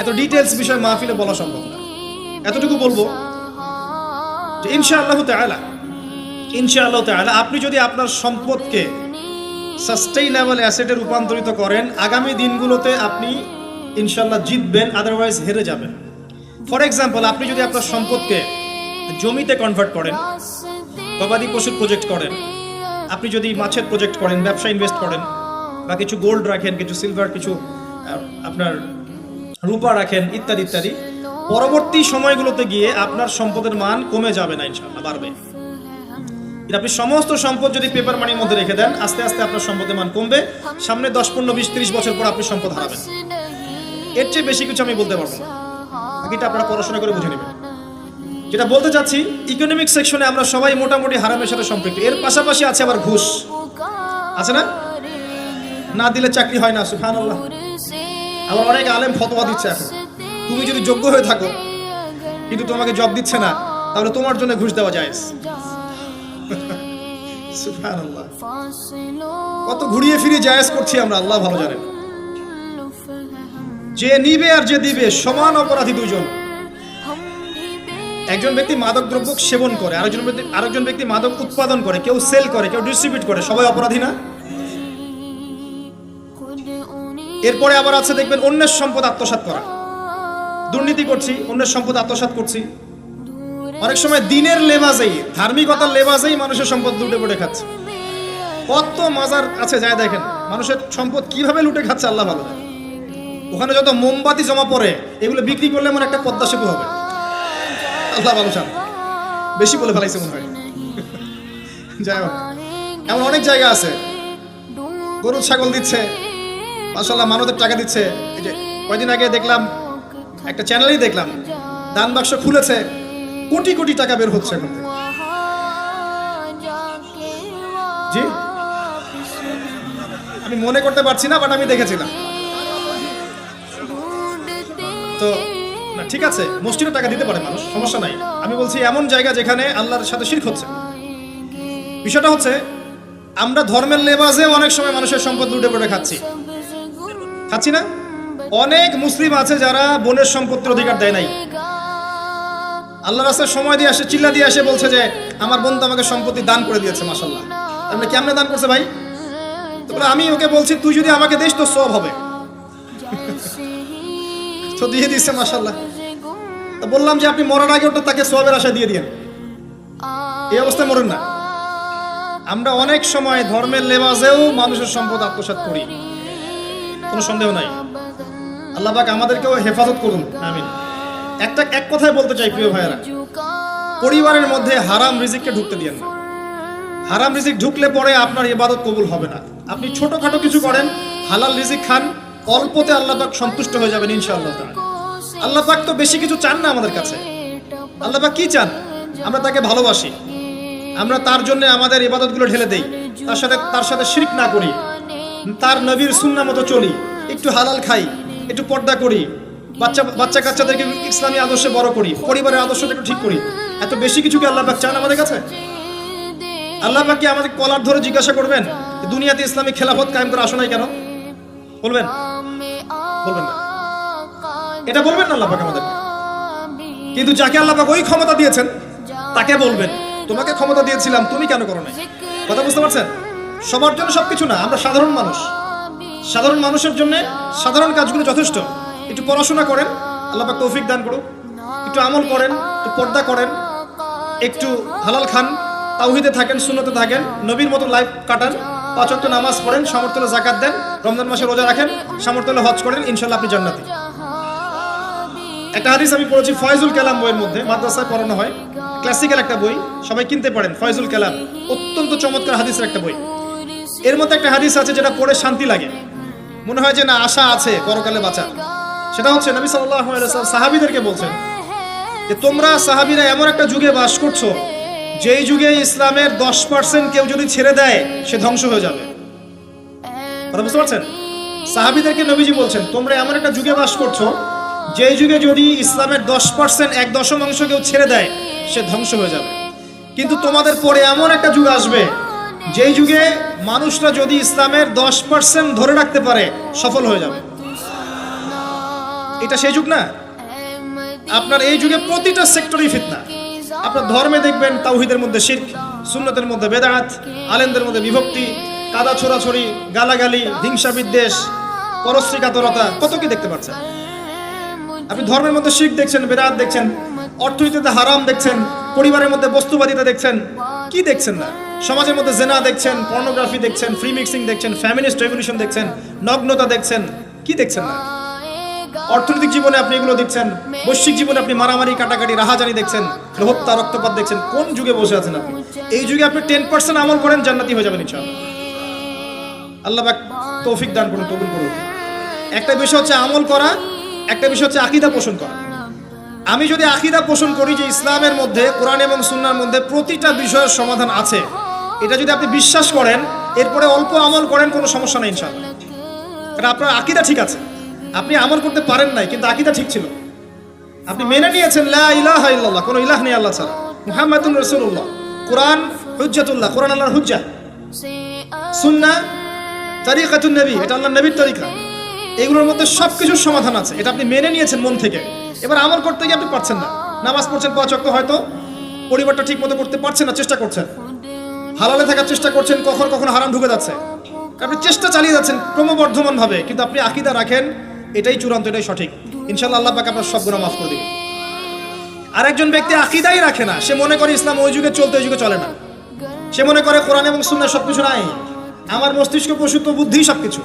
এত ডিটেইলস বিষয় মাহফিলে বলা সম্ভব না। এতটুকু বলবো যে ইনশাআল্লাহ তাআলা আপনি যদি আপনার সম্পদকে সাস্টেইনেবল অ্যাসেটে রূপান্তরিত করেন, আগামী দিনগুলোতে আপনি ইনশাআল্লাহ জিতবেন, আদারওয়াইজ হেরে যাবেন। ফর এক্সাম্পল, আপনি যদি আপনার সম্পদকে জমিতে কনভার্ট করেন, গবাদি পশুর প্রজেক্ট করেন, আপনি যদি মাছের প্রজেক্ট করেন, ব্যবসা ইনভেস্ট করেন, বা কিছু গোল্ড রাখেন, কিছু সিলভার, কিছু আপনার রূপা রাখেন, ইত্যাদি ইত্যাদি, পরবর্তী সময়গুলোতে গিয়ে আপনার সম্পদের মান কমে যাবে না, ইনশাআল্লাহ বাড়বে। এটা আপনি সমস্ত সম্পদ যদি পেপার মানির মধ্যে রেখে দেন, আস্তে আস্তে আপনার সম্পদের মান কমবে। সামনে 10, 15, 20, 30 বছর পর আপনি সম্পদ হারাবেন। এর চেয়ে বেশি কিছু আমি বলতে পারবো না, বাকিটা আপনারা পড়াশোনা করে বুঝে নেবেন। যেটা বলতে চাচ্ছি, ইকোনমিক সেকশনে আমরা সবাই মোটামুটি হারামের সাথে সম্পৃক্ত। এর পাশাপাশি আছে আবার ঘুষ, আছে না? না দিলে চাকরি হয় না, সুবহানাল্লাহ। আবার অনেক আলেম ফতোয়া দিচ্ছে এখন, তুমি যদি যোগ্য হয়ে থাকো কিন্তু তোমাকে জব দিচ্ছে না, তাহলে তোমার জন্য ঘুষ দেওয়া জায়েজ। সুবহানাল্লাহ, কত ঘুরিয়ে ফিরিয়ে জায়েজ করছি আমরা, আল্লাহ ভালো জানেন। যে নিবে আর যে দিবে সমান অপরাধী দুইজন। একজন ব্যক্তি মাদক দ্রব্য সেবন করে, আরেকজন ব্যক্তি মাদক উৎপাদন করে, কেউ সেল করে, কেউ ডিস্ট্রিবিউট করে, সবাই অপরাধী না? এরপরে আবার আছে দেখবেন অন্যের সম্পদ আত্মসাৎ করা। দুর্নীতি করছি, অন্যের সম্পদ আত্মসাৎ করছি। অনেক সময় দিনের লেবাজেই, ধার্মিকতার লেবাজেই মানুষের সম্পদ লুটে পুটে খাচ্ছে। কত মাজার আছে যায় দেখেন, মানুষের সম্পদ কিভাবে লুটে খাচ্ছে আল্লাহ ভালো জানে। ওখানে যত মোমবাতি জমা পড়ে, এগুলো বিক্রি করলে মনে একটা পদ্মা সেতু হবে, আল্লাহ ভালো জানে। বেশি বলে ফেলাইছে মনে হয়। যাই হোক, এমন অনেক জায়গা আছে গরু ছাগল দিচ্ছে, মাশাআল্লাহ মানতের টাকা দিচ্ছে। এই যে কয়দিন আগে দেখলাম একটা চ্যানেলেই দেখলাম, দান বাক্স খুলেছে, কোটি কোটি টাকা বের হচ্ছে এখন থেকে। জি, আমি মনে করতে পারছি না, বাট আমি দেখেছিলাম। তো না, ঠিক আছে, মসজিদে টাকা দিতে পারে মানুষ, সমস্যা নাই। আমি বলছি এমন জায়গা যেখানে আল্লাহর সাথে শিরক হচ্ছে। বিষয়টা হচ্ছে, আমরা ধর্মের লেবাজে অনেক সময় মানুষের সম্পদ লুটে পড়ে খাচ্ছি না? অনেক মুসলিম আছে যারা বোনের সম্পত্তির অধিকার দেয় নাই। আল্লাহর রাস্তায় সময় দিয়ে আসে, চিল্লা দিয়ে আসে, বলছে যে আমার বোন তো আমাকে সম্পত্তি দান করে দিয়েছে, মাশাআল্লাহ। আপনি কেমনে দান করছে ভাই? তো আমি ওকে বলছি, তুই যদি আমাকে দিস তো সওয়াব হবে। তো দিয়ে দিচ্ছে, মাশাআল্লাহ। তো বললাম যে আপনি মরার আগে ওটা তাকে সওয়াবের আশা দিয়ে দিয়েন, এই অবস্থায় মরেন না। আমরা অনেক সময় ধর্মের লেবাজেও মানুষের সম্পদ আত্মসাৎ করি, কোনো সন্দেহ নাই। আল্লাহ পাক আমাদেরকেও হেফাজত করুন, আমিন। এক কথায় বলতে চাই প্রিয় ভাইয়েরা, পরিবারের মধ্যে হারাম রিজিককে ঢুকতে দিয়েন না। হারাম রিজিক ঢুকলে পরে আপনার ইবাদত কবুল হবে না। আপনি ছোটখাটো কিছু করেন, হালাল রিজিক খান, অল্পতে আল্লাহ পাক সন্তুষ্ট হয়ে যাবেন ইনশাআল্লাহ তাআলা। আল্লাহ পাক তো বেশি কিছু চান না আমাদের কাছে। আল্লাহ পাক কি চান? আমরা তাকে ভালোবাসি, আমরা তার জন্য আমাদের ইবাদতগুলো ঢেলে দেই, তার সাথে শিরক না করি, তার নবীর সুন্নাহ মতো চলি, একটু হালাল খাই, একটু পর্দা করি, বাচ্চা কাচ্চাদেরকে ইসলামী আদর্শে বড় করি, পরিবারের আদর্শটা একটু ঠিক করি। এত বেশি কিছু কি আল্লাহ পাক চান আমাদের কাছে? আল্লাহ পাক কি আমাদের কলার ধরে জিজ্ঞাসা করবেন দুনিয়াতে ইসলামী খেলাফত কায়েম করে আসো নাই কেন? বলবেন? বলবেন না, এটা বলবেন না আল্লাহ পাক আমাদের। কিন্তু যাকে আল্লাহ পাক ওই ক্ষমতা দিয়েছেন তাকে বলবেন, তোমাকে ক্ষমতা দিয়েছিলাম, তুমি কেন করো নাই? কথা বুঝতে পারছেন? সবার জন্য সবকিছু না, আমরা সাধারণ মানুষ। সাধারণ মানুষের জন্য সাধারণ কাজগুলো যথেষ্ট। একটু পড়াশোনা করেন, আল্লাহ পাক তৌফিক দান করুক। একটু আমল করেন, একটু পর্দা করেন, একটু হালাল খান, তাওহীদে থাকেন, সুন্নতে থাকেন, নবীর মতো লাইফ কাটান, 5 ওয়াক্ত নামাজ পড়েন, সামর্থ্য হলে যাকাত দেন, রমজান মাসে রোজা রাখেন, সামর্থ্য হলে হজ করেন, ইনশাআল্লাহ আপনি জান্নাতি। একটা হাদিস আমি পড়েছি ফয়জুল কালাম বইয়ের মধ্যে, মাদ্রাসায় পড়ানো হয়, ক্লাসিক্যাল একটা বই, সবাই কিনতে পারেন। ফয়জুল কালাম অত্যন্ত চমৎকার হাদিসের একটা বই। এর মধ্যে একটা হাদিস আছে যেটা পড়ে শান্তি লাগে, মনে হয় যে না আশা আছে পরকালে বাঁচার। সেটা হচ্ছে নবী সাল্লাল্লাহু আলাইহি ওয়াসাল্লাম সাহাবীদেরকে বলছেন যে তোমরা সাহাবীরা এমন একটা যুগে বাস করছো যেই যুগে ইসলামের 10% কেউ যদি ছেড়ে দেয় সে ধ্বংস হয়ে যাবে। কথা বুঝতে পারছেন? সাহাবীদেরকে নবীজি বলছেন তোমরা এমন একটা যুগে বাস করছো যেই যুগে যদি ইসলামের 10%, 1/10 কেউ ছেড়ে দেয় সে ধ্বংস হয়ে যাবে। কিন্তু তোমাদের পরে এমন একটা যুগ আসবে যেই যুগে মানুষরা যদি ইসলামের 10% ধরে রাখতে পারে সফল হয়ে যাবে। এটা সেই যুগ না? আপনার এই যুগে প্রতিটা সেক্টরেই ফিতনা। আপনার ধর্মে দেখবেন তাওহীদের মধ্যে শিরক, সুন্নতের মধ্যে বেদাত, আলেমদের মধ্যে বিভক্তি, কাদা ছোড়াছড়ি, গালাগালি, হিংসা বিদ্বেষ, পরশ্রী কাতরতা, কত কি দেখতে পাচ্ছেন। আপনি ধর্মের মধ্যে শিরক দেখছেন, বেদাত দেখছেন, অর্থনীতিতে হারাম দেখছেন, পরিবারের মধ্যে বস্তুবাদিতা দেখছেন, কি দেখছেন না? সমাজের মধ্যে জেনা দেখছেন, পর্নোগ্রাফি দেখছেন, ফ্রি মিক্সিং দেখছেন, ফ্যামিনিস্ট রেভলিউশন দেখছেন, নগ্নতা দেখছেন, কি দেখছেন না? অর্থনৈতিক জীবনে আপনি এগুলো দেখছেন, বৈশ্বিক জীবনে আপনি মারামারি, কাটাকাটি, রাহাজানি দেখছেন, হত্যা, রক্তপাত দেখছেন। কোন যুগে বসে আছেন আপনি? এই যুগে আপনি 10% আমল করেন, জান্নাতি হয়ে যাবেন ইনশাআল্লাহ। আল্লাহ পাক তৌফিক দান করুন, কবুল করুন। একটা বিষয় হচ্ছে আমল করা, একটা বিষয় হচ্ছে আকীদা পোষণ করা। আমি যদি আকীদা পোষণ করি যে ইসলামের মধ্যে, কোরআন এবং সুন্নাহর মধ্যে প্রতিটা বিষয়ের সমাধান আছে, এটা যদি আপনি বিশ্বাস করেন, এরপরে অল্প আমল করেন, কোনো সমস্যা নেই ইনশাআল্লাহ। কারণ আপনার আকীদা ঠিক আছে। আপনি আমল করতে পারেন নাই, কিন্তু আকীদা ঠিক ছিল। আপনি মেনে নিয়েছেন লা ইলাহা ইল্লাল্লাহ, কোনো ইলাহ নেই আল্লাহ ছাড়া, মুহাম্মাদুর রাসূলুল্লাহ, কোরআন হুজ্জাতুল্লাহ, কোরআন আল্লাহর হুজ্জাহ, সুন্নাহ তরিকাতুন নবী, এটা আল্লাহর নবীর তরিকা। এগুলোর মধ্যে সবকিছুর সমাধান আছে, এটা আপনি মেনে নিয়েছেন মন থেকে। এবার আমল করতে গিয়ে আপনি পারছেন না। নামাজ পড়ছেন 5 ওয়াক্ত, হয়তো পরিবারটা ঠিক মতো করতে পারছেন না, চেষ্টা করছেন, হালালে থাকার চেষ্টা করছেন, কখনো কখনো হারাম ঢুকে যাচ্ছে, আপনি চেষ্টা চালিয়ে যাচ্ছেন ক্রমবর্ধমান ভাবে, কিন্তু আপনি আকীদা রাখেন, এটাই চূড়ান্ত, এটাই সঠিক। ইনশাআল্লাহ আল্লাহ পাক আপনার সব গুনাহ মাফ করে দিবেন। আরেকজন ব্যক্তি আকীদাই রাখে না, সে মনে করে ইসলাম ওই যুগে চলতে, ওই যুগে চলে না। সে মনে করে কোরআন এবং সুন্নাহ সবকিছু নাই, আমার মস্তিষ্ক প্রসূত বুদ্ধি সবকিছু।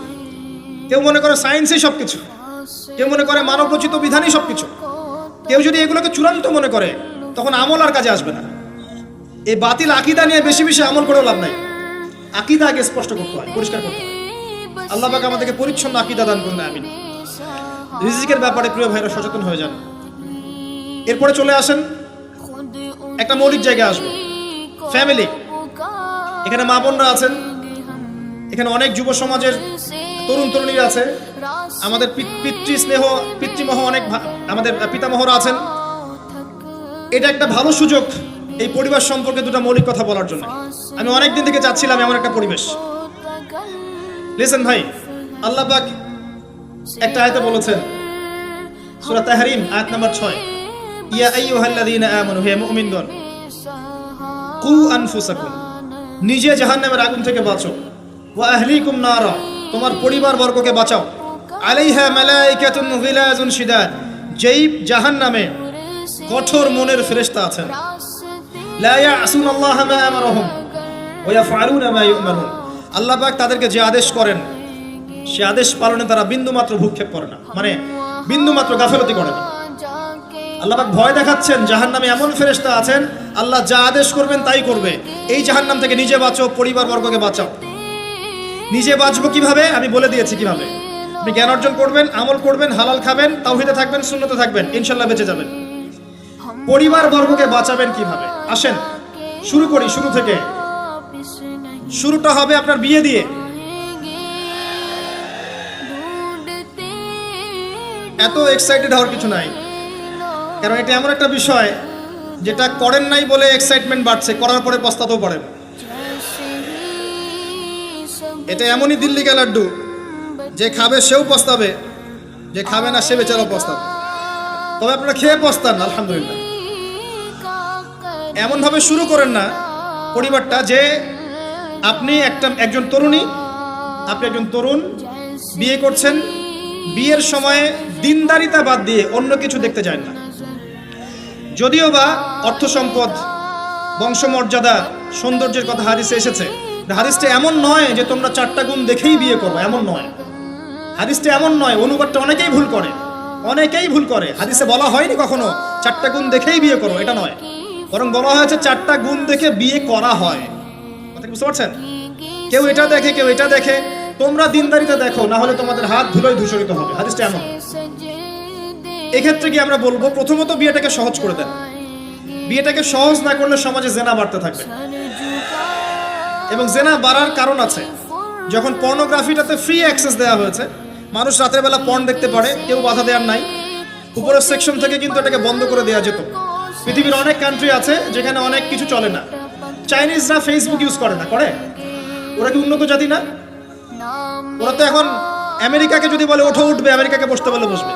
কেউ মনে করে সায়েন্সই সবকিছু, কেউ মনে করে মানব রচিত বিধানই সবকিছু। কেউ যদি এগুলোকে চূড়ান্ত মনে করে, তখন আমল আর কাজে আসবে না। এই বাতিল আকীদা নিয়ে বেশি বেশি আমল করেও লাভ নাই। আকীদা আগে স্পষ্ট করতে হয়, পরিষ্কার করতে হয়। আল্লাহ পাক আমাদেরকে পরিচ্ছন্ন আকীদা দান করুন, আমিন। রিজিকের ব্যাপারে প্রিয় ভাইরা সচেতন হয়ে যান। এরপরে চলে আসেন একটা মৌলিক জায়গায় আসবো, ফ্যামিলি। এখানে মা বোনরা আছেন, এখানে অনেক যুব সমাজের তরুণ তরুণীরা আছে, আমাদের পিতৃমহ অনেক আমাদের পিতামহরা আছেন। এটা একটা ভালো সুযোগ এই পরিবার সম্পর্কে দুটো মৌলিক কথা বলার জন্য। আমি অনেক দিন থেকে চাচ্ছিলাম এমন একটা পরিবেশ। লিসেন ভাই, আল্লাহ পাক একটা আয়াতে বলেছেন, সূরা তাহরিম আয়াত নাম্বার 6, ইয়া আইয়ুহাল্লাযীনা আমানু, হে মুমিনগণ, কু আনফুসাকুম, নিজে জাহান্নামের আগুন থেকে বাঁচো, ওয়া আহলিকুম নারা, তোমার পরিবার বর্গকে বাঁচাও, আলাইহা মালাইকাতুন গিলাজুন শিদাদ, যেই জাহান্নামে কঠোর মনের ফেরেশতা আছেন, লা ইয়াসুনাল্লাহা মা আমারহুম ওয়া ইয়াফআলুনা মা ইউমারুন, আল্লাহ পাক তাদেরকে যে আদেশ করেন সে আদেশ পালনে তারা বিন্দুমাত্র ভূক্ষেপ করে না, মানে বিন্দুমাত্র গাফিলতি করে না। আল্লাহ পাক ভয় দেখাচ্ছেন জাহান্নামে এমন ফেরেশতা আছেন, আল্লাহ যা আদেশ করবেন তাই করবে। এই জাহান্নাম থেকে নিজে বাঁচো, পরিবার বর্গকে বাঁচাও। নিজে বাঁচবো কিভাবে? আমি বলে দিয়েছি কিভাবে। আপনি জ্ঞান অর্জন করবেন, আমল করবেন, হালাল খাবেন, তাওহীদে থাকবেন, সুন্নতে থাকবেন, ইনশাআল্লাহ বেঁচে যাবেন। পরিবার বর্গকে বাঁচাবেন কিভাবে? আসেন শুরু করি, শুরু থেকে। শুরুটা হবে আপনার বিয়ে দিয়ে। এত এক্সাইটেড হওয়ার কিছু নাই, কারণ এটা এমন একটা বিষয় যেটা করেন নাই বলে এক্সাইটমেন্ট বাড়ছে, করার পরে পস্তাতেও পারেন। এটা এমনই দিল্লি কা লাড্ডু, যে খাবে সেও পস্তাবে, যে খাবে না সে বেচারাও পস্তাবে। তবে আপনারা খেয়ে পস্তান, আলহামদুলিল্লাহ। এমন ভাবে শুরু করেন না পরিবারটা যে আপনি একজন তরুণী, আপনি একজন তরুণ, বিয়ে করছেন, বিয়ের সময়ে দিনদারিতা বাদ দিয়ে অন্য কিছু দেখতে যায় না। যদিও বা অর্থ সম্পদ, বংশমর্যাদা, সৌন্দর্যের কথা হাদিসে এসেছে, হাদিসটা এমন নয় যে তোমরা 4টা গুণ দেখেই বিয়ে করবে, এমন নয়। হাদিসটা এমন নয়, অনুবাদটা অনেকেই ভুল করে, অনেকেই ভুল করে। হাদিসে বলা হয়নি কখনো 4টা গুণ দেখেই বিয়ে করো, এটা নয়। বরং বলা হয়েছে 4টা গুণ দেখে বিয়ে করা হয়। কথা বুঝতে পারছেন? কেউ এটা দেখে, কেউ এটা দেখে। তোমরা দিনদারিতা দেখো, না হলে তোমাদের হাত ধুলোয় ধূসরিত হবে। হাদিসটা এমন। এক্ষেত্রে কি আমরা বলবো, প্রথমত বিয়েটাকে সহজ করে দেন। বিয়েটাকে সহজ না করলে সমাজে জেনা বাড়তে থাকবে, এবং জেনা বাড়ার কারণ আছে। যখন পর্নোগ্রাফিটাতে ফ্রি অ্যাক্সেস দেওয়া হয়েছে, মানুষ রাতের বেলা পর্ন দেখতে পারে, কেউ বাধা দেওয়ার নাই। উপরের সেকশন থেকে কিন্তু এটাকে বন্ধ করে দেওয়া যেত। পৃথিবীর অনেক কান্ট্রি আছে যেখানে অনেক কিছু চলে না। চাইনিজরা ফেসবুক ইউজ করে না, করে? ওরা কি উন্নত জাতি না? ওরা তো এখন আমেরিকাকে যদি বলে ওঠো উঠবে, আমেরিকাকে বসতে বলে বসবে।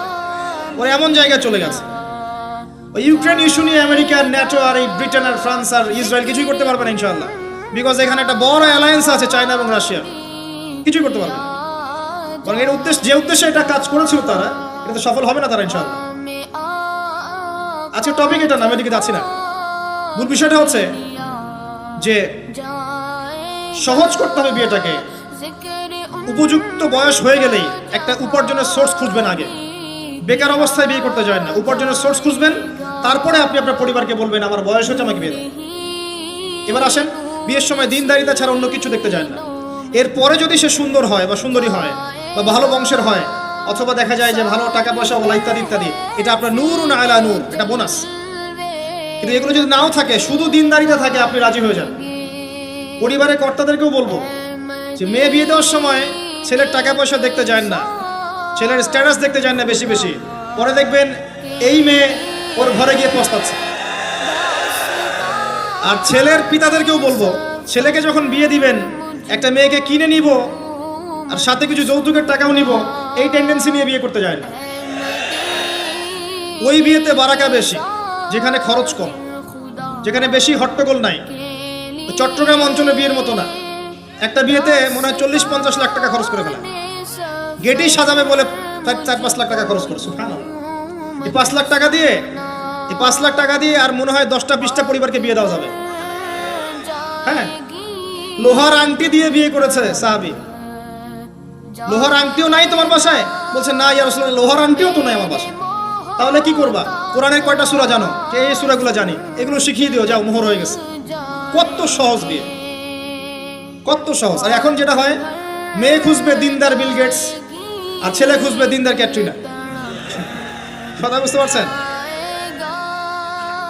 ওরা এমন জায়গায় চলে গেছে। ওই ইউক্রেন ইস্যু নিয়ে আমেরিকা, ন্যাটো আর এই ব্রিটেন আর ফ্রান্স আর ইসরায়েল কিছুই করতে পারবে না ইনশাআল্লাহ, বিকজ এখানে একটা বড় অ্যালায়েন্স আছে চায়না এবং রাশিয়া। কিছুই করতে পারবে না। বরং এর উদ্দেশ্য, যে উদ্দেশ্যে এটা কাজ করেছিল তারা, এটা তো সফল হবে না তারা ইনশাআল্লাহ। আজকে টপিক এটা না, আমি এদিকে যাচ্ছি না। মূল বিষয়টা হচ্ছে যে সহজ করতে হবে বিয়েটাকে। উপযুক্ত বয়স হয়ে গেলেই একটা উপার্জনের সোর্স খুঁজবেন আগে। বেকার অবস্থায় বিয়ে করতে যায় না, উপার্জনের সোর্স খুঁজবেন, তারপরে আপনি আপনার পরিবারকে বলবেন আমার বয়স হচ্ছে, আমাকে বিয়ে দাও। এবার আসেন, বিয়ের সময় দিনদারিতা ছাড়া অন্য কিছু দেখতে যায় না। এরপরে যদি সে সুন্দর হয় বা সুন্দরী হয় বা ভালো বংশের হয়, অথবা দেখা যায় যে ভালো টাকা পয়সা বলা ইত্যাদি ইত্যাদি, এটা আপনার নূরুন আলা নূর, এটা বোনাস। কিন্তু এগুলো যদি নাও থাকে, শুধু দিনদারিতা থাকে, আপনি রাজি হয়ে যান। পরিবারের কর্তাদেরকেও বলবো যে মেয়ে বিয়ে দেওয়ার সময় ছেলের টাকা পয়সা দেখতে যায় না, ছেলের স্ট্যাটাস দেখতে যায় না বেশি বেশি, পরে দেখবেন এই মেয়ে ওর ঘরে গিয়ে পস্তাচ্ছে। আর ছেলের পিতাদেরকেও বলবো, ছেলেকে যখন বিয়ে দিবেন, একটা মেয়েকে কিনে নিব আর সাথে কিছু যৌতুকের টাকাও নিব, এই টেন্ডেন্সি নিয়ে বিয়ে করতে যায় না। ওই বিয়েতে বারাকা বেশি, যেখানে খরচ কম, যেখানে বেশি হট্টগোল নাই। চট্টগ্রাম অঞ্চলে বিয়ের মতো না, একটা বিয়েতে মনে হয় 40-50 লাখ টাকা খরচ করে ফেলে, গেটেই সাজাবে বলে 4-5 লাখ টাকা খরচ করছে। এই 5 লাখ টাকা দিয়ে, এই 5 লাখ টাকা দিয়ে আর মনে হয় 10টা-20টা পরিবারকে বিয়ে দেওয়া যাবে। হ্যাঁ, লোহার আংটি দিয়ে বিয়ে করেছে সাহাবী। লোহার আংটিও নাই তোমার বাসায়? বলছে না ইয়া রাসূলুল্লাহ, লোহার আংটিও তো নাই আমার বাসায়। তাহলে কি করবা? কোরআনের কয়টা সূরা জানো? এই সূরাগুলো জানি, এগুলো শিখিয়ে দিও, যাও, মোহর হয়ে গেছে। কত সহজ বিয়ে, কত সহজ। আর এখন যেটা হয়, মেয়ে খুঁজবে দিনদার বিল গেটস আর ছেলে খুঁজবে দিনদার ক্যাটরিনা। কথা বুঝতে পারছেন?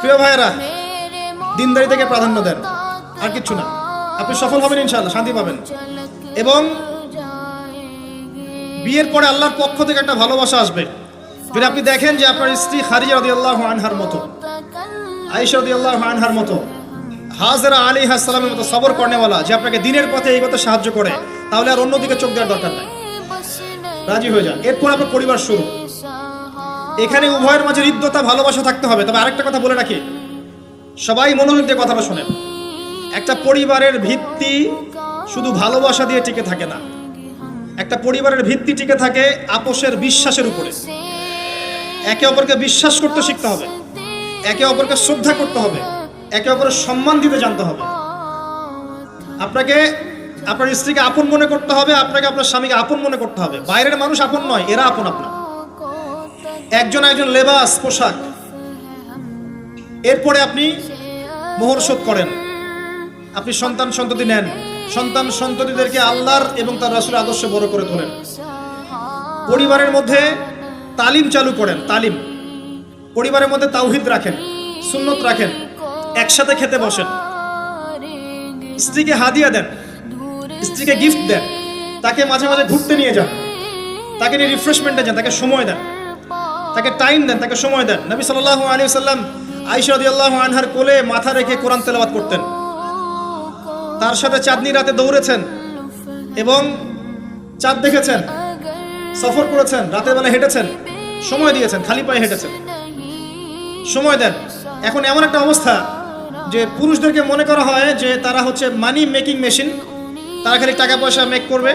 প্রিয় ভাইয়েরা, দিনদারি থেকে প্রাধান্য দেন, আর কিচ্ছু না। আপনি সফল হবেন ইনশাআল্লাহ, শান্তি পাবেন। এবং বিয়ের পরে আল্লাহর পক্ষ থেকে একটা ভালোবাসা আসবে। যদি আপনি দেখেন যে আপনার স্ত্রী খাদিজা রাদিয়াল্লাহু আনহার মতো, আয়েশা রাদিয়াল্লাহু আনহার মতো, হাজরা আলাইহিস সালামের মতো সবর করেনেওয়ালা, যে আপনাকে দিনের পথে এগোতে সাহায্য করে, তাহলে আর অন্যদিকে চোখ দেওয়ার দরকার নাই, রাজি হয়ে যান। এরপর আপনার পরিবার শুরু। এখানে উভয়ের মাঝে হৃদ্যতা, ভালোবাসা থাকতে হবে। তবে আরেকটা কথা বলে রাখি, সবাই মনোযোগ দিয়ে কথাটা শোনেন। একটা পরিবারের ভিত্তি শুধু ভালোবাসা দিয়ে টিকে থাকে না, একটা পরিবারের ভিত্তি টিকে থাকে আপোষের বিশ্বাসের উপরে। একে অপরকে বিশ্বাস করতে শিখতে হবে, একে অপরকে শ্রদ্ধা করতে হবে, একে অপরের সম্মান দিতে জানতে হবে। আপনাকে আপনার স্ত্রীকে আপন মনে করতে হবে, আপনাকে আপনার স্বামীকে আপন মনে করতে হবে। বাইরের মানুষ আপন নয়, এরা আপন আপনার। একজন একজন লেবাস, পোশাক। এরপরে আপনি মোহর শোধ করেন, আপনি সন্তান সন্ততি নেন, সন্তান সন্ততিদেরকে আল্লাহর এবং তার রাসূলের আদর্শে বড় করে তোলেন। পরিবারের মধ্যে তালিম চালু করেন, তালিম। পরিবারের মধ্যে তাওহীদ রাখেন, সুন্নত রাখেন, একসাথে খেতে বসেন। স্ত্রীকে হাদিয়া দেন, স্ত্রীকে গিফট দেন, তাকে মাঝে মাঝে ঘুরতে নিয়ে যান, তাকে নিয়ে রিফ্রেশমেন্টে যান, তাকে সময় দেন, তাকে টাইম দেন, তাকে সময় দেন। নবী সাল্লাল্লাহু আলাইহি ওয়াসাল্লাম আয়েশা রাদিয়াল্লাহু আনহার কোলে মাথা রেখে কোরআন তেলাওয়াত করতেন, তার সাথে চাঁদনি রাতে দৌড়েছেন এবং চাঁদ দেখেছেন, সফর করেছেন, রাতের বেলা হেঁটেছেন, সময় দিয়েছেন, খালি পায়ে হেঁটেছেন। সময় দেন। এখন এমন একটা অবস্থা যে পুরুষদেরকে মনে করা হয় যে তারা হচ্ছে মানি মেকিং মেশিন, তারা খালি টাকা পয়সা মেক করবে,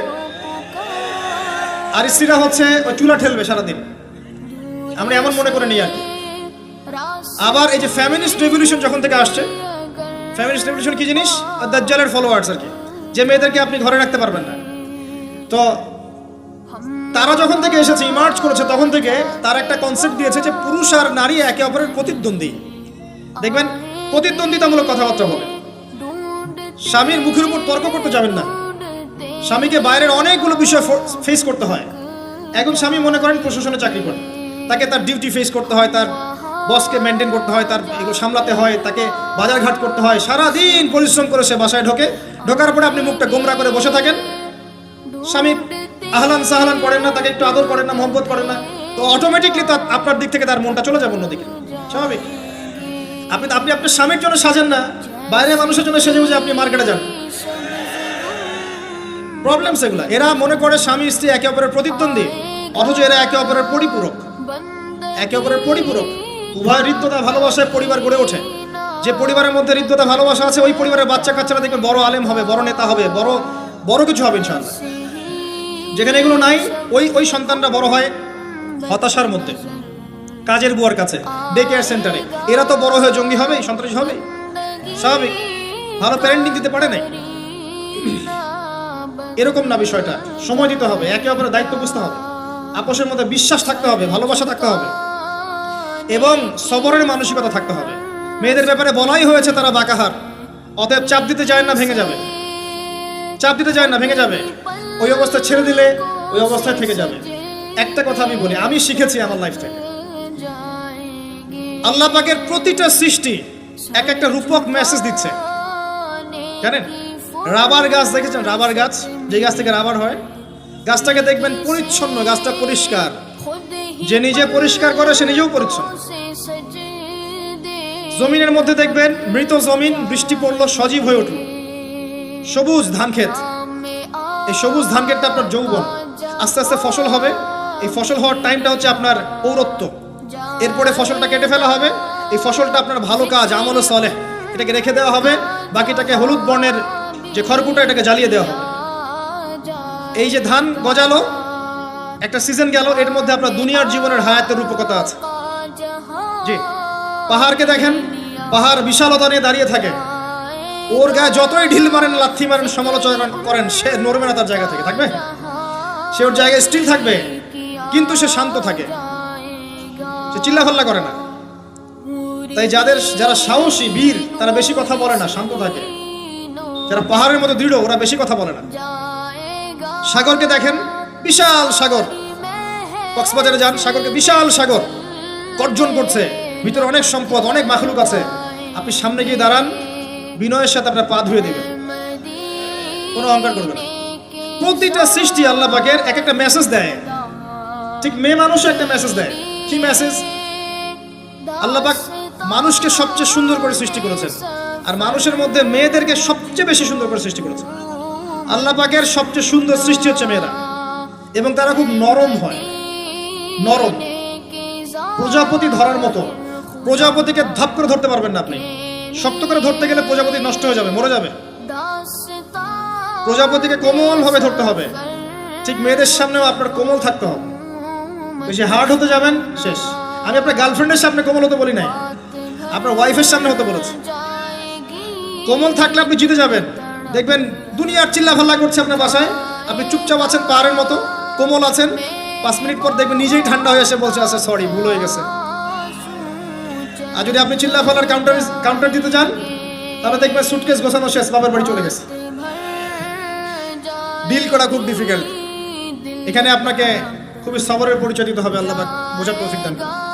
আর স্ত্রীরা হচ্ছে ওই চুলা ঠেলবে সারাদিন। আমরা এমন মনে করে নিই আর কি। আবার এই যে ফ্যামিনিস্ট রেভলিউশন যখন থেকে আসছে, ফ্যামিলিস্ট রেভলিউশন কি জিনিস? দাজ্জালের ফলোয়ার্স আর কি, যে মেয়েদেরকে আপনি ঘরে রাখতে পারবেন না। তো তারা যখন থেকে এসেছে, ইমার্জ করেছে, তখন থেকে তার একটা কনসেপ্ট দিয়েছে যে পুরুষ আর নারী একে অপরের প্রতিদ্বন্দ্বী। দেখবেন প্রতিদ্বন্দ্বিতামূলক কথাবার্তা বলে। স্বামীর মুখের উপর তর্ক করতে যাবেন না। স্বামীকে বাইরের অনেকগুলো বিষয় ফেস করতে হয়। এখন স্বামী মনে করেন প্রশাসনে চাকরি করে, তাকে তার ডিউটি ফেস করতে হয়, তার বসকে মেনটেন করতে হয়, তার এগুলো সামলাতে হয়, তাকে বাজারঘাট করতে হয়, সারাদিন পরিশ্রম করে সে বাসায় ঢোকার পরে আপনি মুখটা গোমরা করে বসে থাকেন। স্বামী আহলান সাহলান করেন না, তাকে একটু আদর করেন না, মহব্বত করেন না, তো অটোমেটিকলি আপনার দিক থেকে তার মনটা চলে যাবে অন্যদিকে, স্বাভাবিক। আপনি আপনার স্বামীর জন্য সাজেন না, বাইরের মানুষের জন্য সেজে বুঝে আপনি মার্কেটে যান। প্রবলেম সেগুলা। এরা মনে করে স্বামী স্ত্রী একে অপরের প্রতিদ্বন্দ্বী, অথচ এরা একে অপরের পরিপূরক, একে অপরের পরিপূরক। উভয় হৃদ্যতা ভালোবাসায় পরিবার গড়ে ওঠে। যে পরিবারের মধ্যে হৃদ্যতা ভালোবাসা আছে, ওই পরিবারের বাচ্চা কাচ্চারা দেখবেন বড় আলেম হবে, বড় নেতা হবে, বড় কিছু হবে ইনশাআল্লাহ। যেখানে এগুলো নাই, ওই সন্তানরা বড় হয় হতাশার মধ্যে, কাজের বুয়ার কাছে, ডে কেয়ার সেন্টারে। এরা তো বড় হয়ে জঙ্গি হবে, সন্ত্রাসী হবে, স্বাভাবিক। ভালো প্যারেন্টিং দিতে পারে নাই। এরকম না বিষয়টা, সময় দিতে হবে, একে অপরের দায়িত্ব বুঝতে হবে। আপোষের মধ্যে বিশ্বাস থাকতে হবে, ভালোবাসা থাকতে হবে এবং সবরের মানসিকতা থাকতে হবে। মেয়েদের ব্যাপারে বলাই হয়েছে তারা বাঁকাহার, অতএব চাপ দিতে যায় না, ভেঙে যাবে। চাপ দিতে যায় না, ভেঙে যাবে। ওই অবস্থা ছেড়ে দিলে ওই অবস্থায় থেকে যাবে। একটা কথা আমি বলি, আমি শিখেছি আমার লাইফ থেকে, আল্লাহ পাকের প্রতিটা সৃষ্টি এক একটা রূপক মেসেজ দিচ্ছে। জানেন, রাবার গাছ দেখেছেন? রাবার গাছ, যে গাছ থেকে রাবার হয়, গাছটাকে দেখবেন পরিচ্ছন্ন, গাছটা পরিষ্কার। যে নিজে পরিষ্কার করে সে নিজেও পরিচ্ছন্ন। জমিনের মধ্যে দেখবেন মৃত জমিন, বৃষ্টি পড়লো, সজীব হয়ে উঠল, সবুজ ধান ক্ষেত। এই সবুজ ধান ক্ষেতটা আপনার যৌবন, আস্তে আস্তে ফসল হবে। এই ফসল হওয়ার টাইমটা হচ্ছে আপনার পৌরত্ব। এরপরে ফসলটা কেটে ফেলা হবে। এই ফসলটা আপনার ভালো কাজ, আমল সালেহ, এটাকে রেখে দেওয়া হবে। বাকিটাকে হলুদ বর্ণের যে খড়কুটা, এটাকে জ্বালিয়ে দেওয়া হবে। এই যে ধান গজালো, একটা সিজন গেল, এর মধ্যে আপনার দুনিয়ার জীবনের হায়াতের রূপকতা আছে। জি, পাহাড়কে দেখেন, পাহাড় বিশালতা নিয়ে দাঁড়িয়ে থাকে। ওর গায়ে যতই ঢিল মারেন, লাথি মারেন, সমালোচনা করেন, সে নড়বে না তার জায়গা থেকে, থাকবে। সে ওর জায়গায় স্টিল থাকবে, কিন্তু সে শান্ত থাকে, সে চিল্লাফাল্লা করে না। তাই যারা সাহসী, বীর, তারা বেশি কথা বলে না, শান্ত থাকে। যারা পাহাড়ের মতো দৃঢ়, ওরা বেশি কথা বলে না। সাগরকে দেখেন, বিশাল সাগর, কক্সবাজারে যান, সাগরকে বিশাল সাগর গর্জন করছে, ভিতরে অনেক সম্পদ, অনেক মাখলুক আছে। আপনি সামনে গিয়ে দাঁড়ান, বিনয়ের সাথে আপনার পা ধুয়ে দিবেন, কোনো অহংকার করবে না। প্রতিটা সৃষ্টি আল্লাহ পাকের এক একটা মেসেজ দেয়। ঠিক মেয়ে মানুষও একটা মেসেজ দেয়। কি মেসেজ? আল্লাহ পাক মানুষকে সবচেয়ে সুন্দর করে সৃষ্টি করেছেন, আর মানুষের মধ্যে মেয়েদেরকে সবচেয়ে বেশি সুন্দর করে সৃষ্টি করেছেন। আল্লাহ পাকের সবচেয়ে সুন্দর সৃষ্টি হচ্ছে মেয়েরা, এবং তারা খুব নরম হয়, নরম, প্রজাপতি ধরার মতো। প্রজাপতিকে ধাপ করে ধরতে পারবেন না আপনি, শক্ত করে ধরতে গেলে প্রজাপতি নষ্ট হয়ে যাবে, মরে যাবে। প্রজাপতিকে কোমল ভাবে ধরতে হবে। ঠিক মেয়েদের সামনেও আপনার কোমল থাকতে হবে। বেশি হার্ড হতে যাবেন, শেষ। আমি আপনার গার্লফ্রেন্ডের সামনে কোমল হতে বলি নাই, আপনার ওয়াইফের সামনে হতে বলেছি। কোমল থাকলে আপনি জিতে যাবেন। দেখবেন দুনিয়ার চিল্লাফাল্লা করছে আপনার বাসায়, আপনি চুপচাপ আছেন, পাহাড়ের মতো কোমল আছেন। 5 মিনিট পর দেখবেন নিজেই ঠান্ডা হয়ে এসে বলছে, আচ্ছা সরি, ভুল হয়ে গেছে। আর যদি আপনি চিল্লাফাল্লার কাউন্টার দিতে যান, তাহলে দেখবেন সুটকেস গোছানো শেষ, বাবার বাড়ি চলে গেছে। ডিল করা খুব ডিফিকাল্ট। এখানে আপনাকে খুবই সবরের পরিচয় দিতে হবে। আল্লাহ পাক বোঝার তৌফিক দান করুন।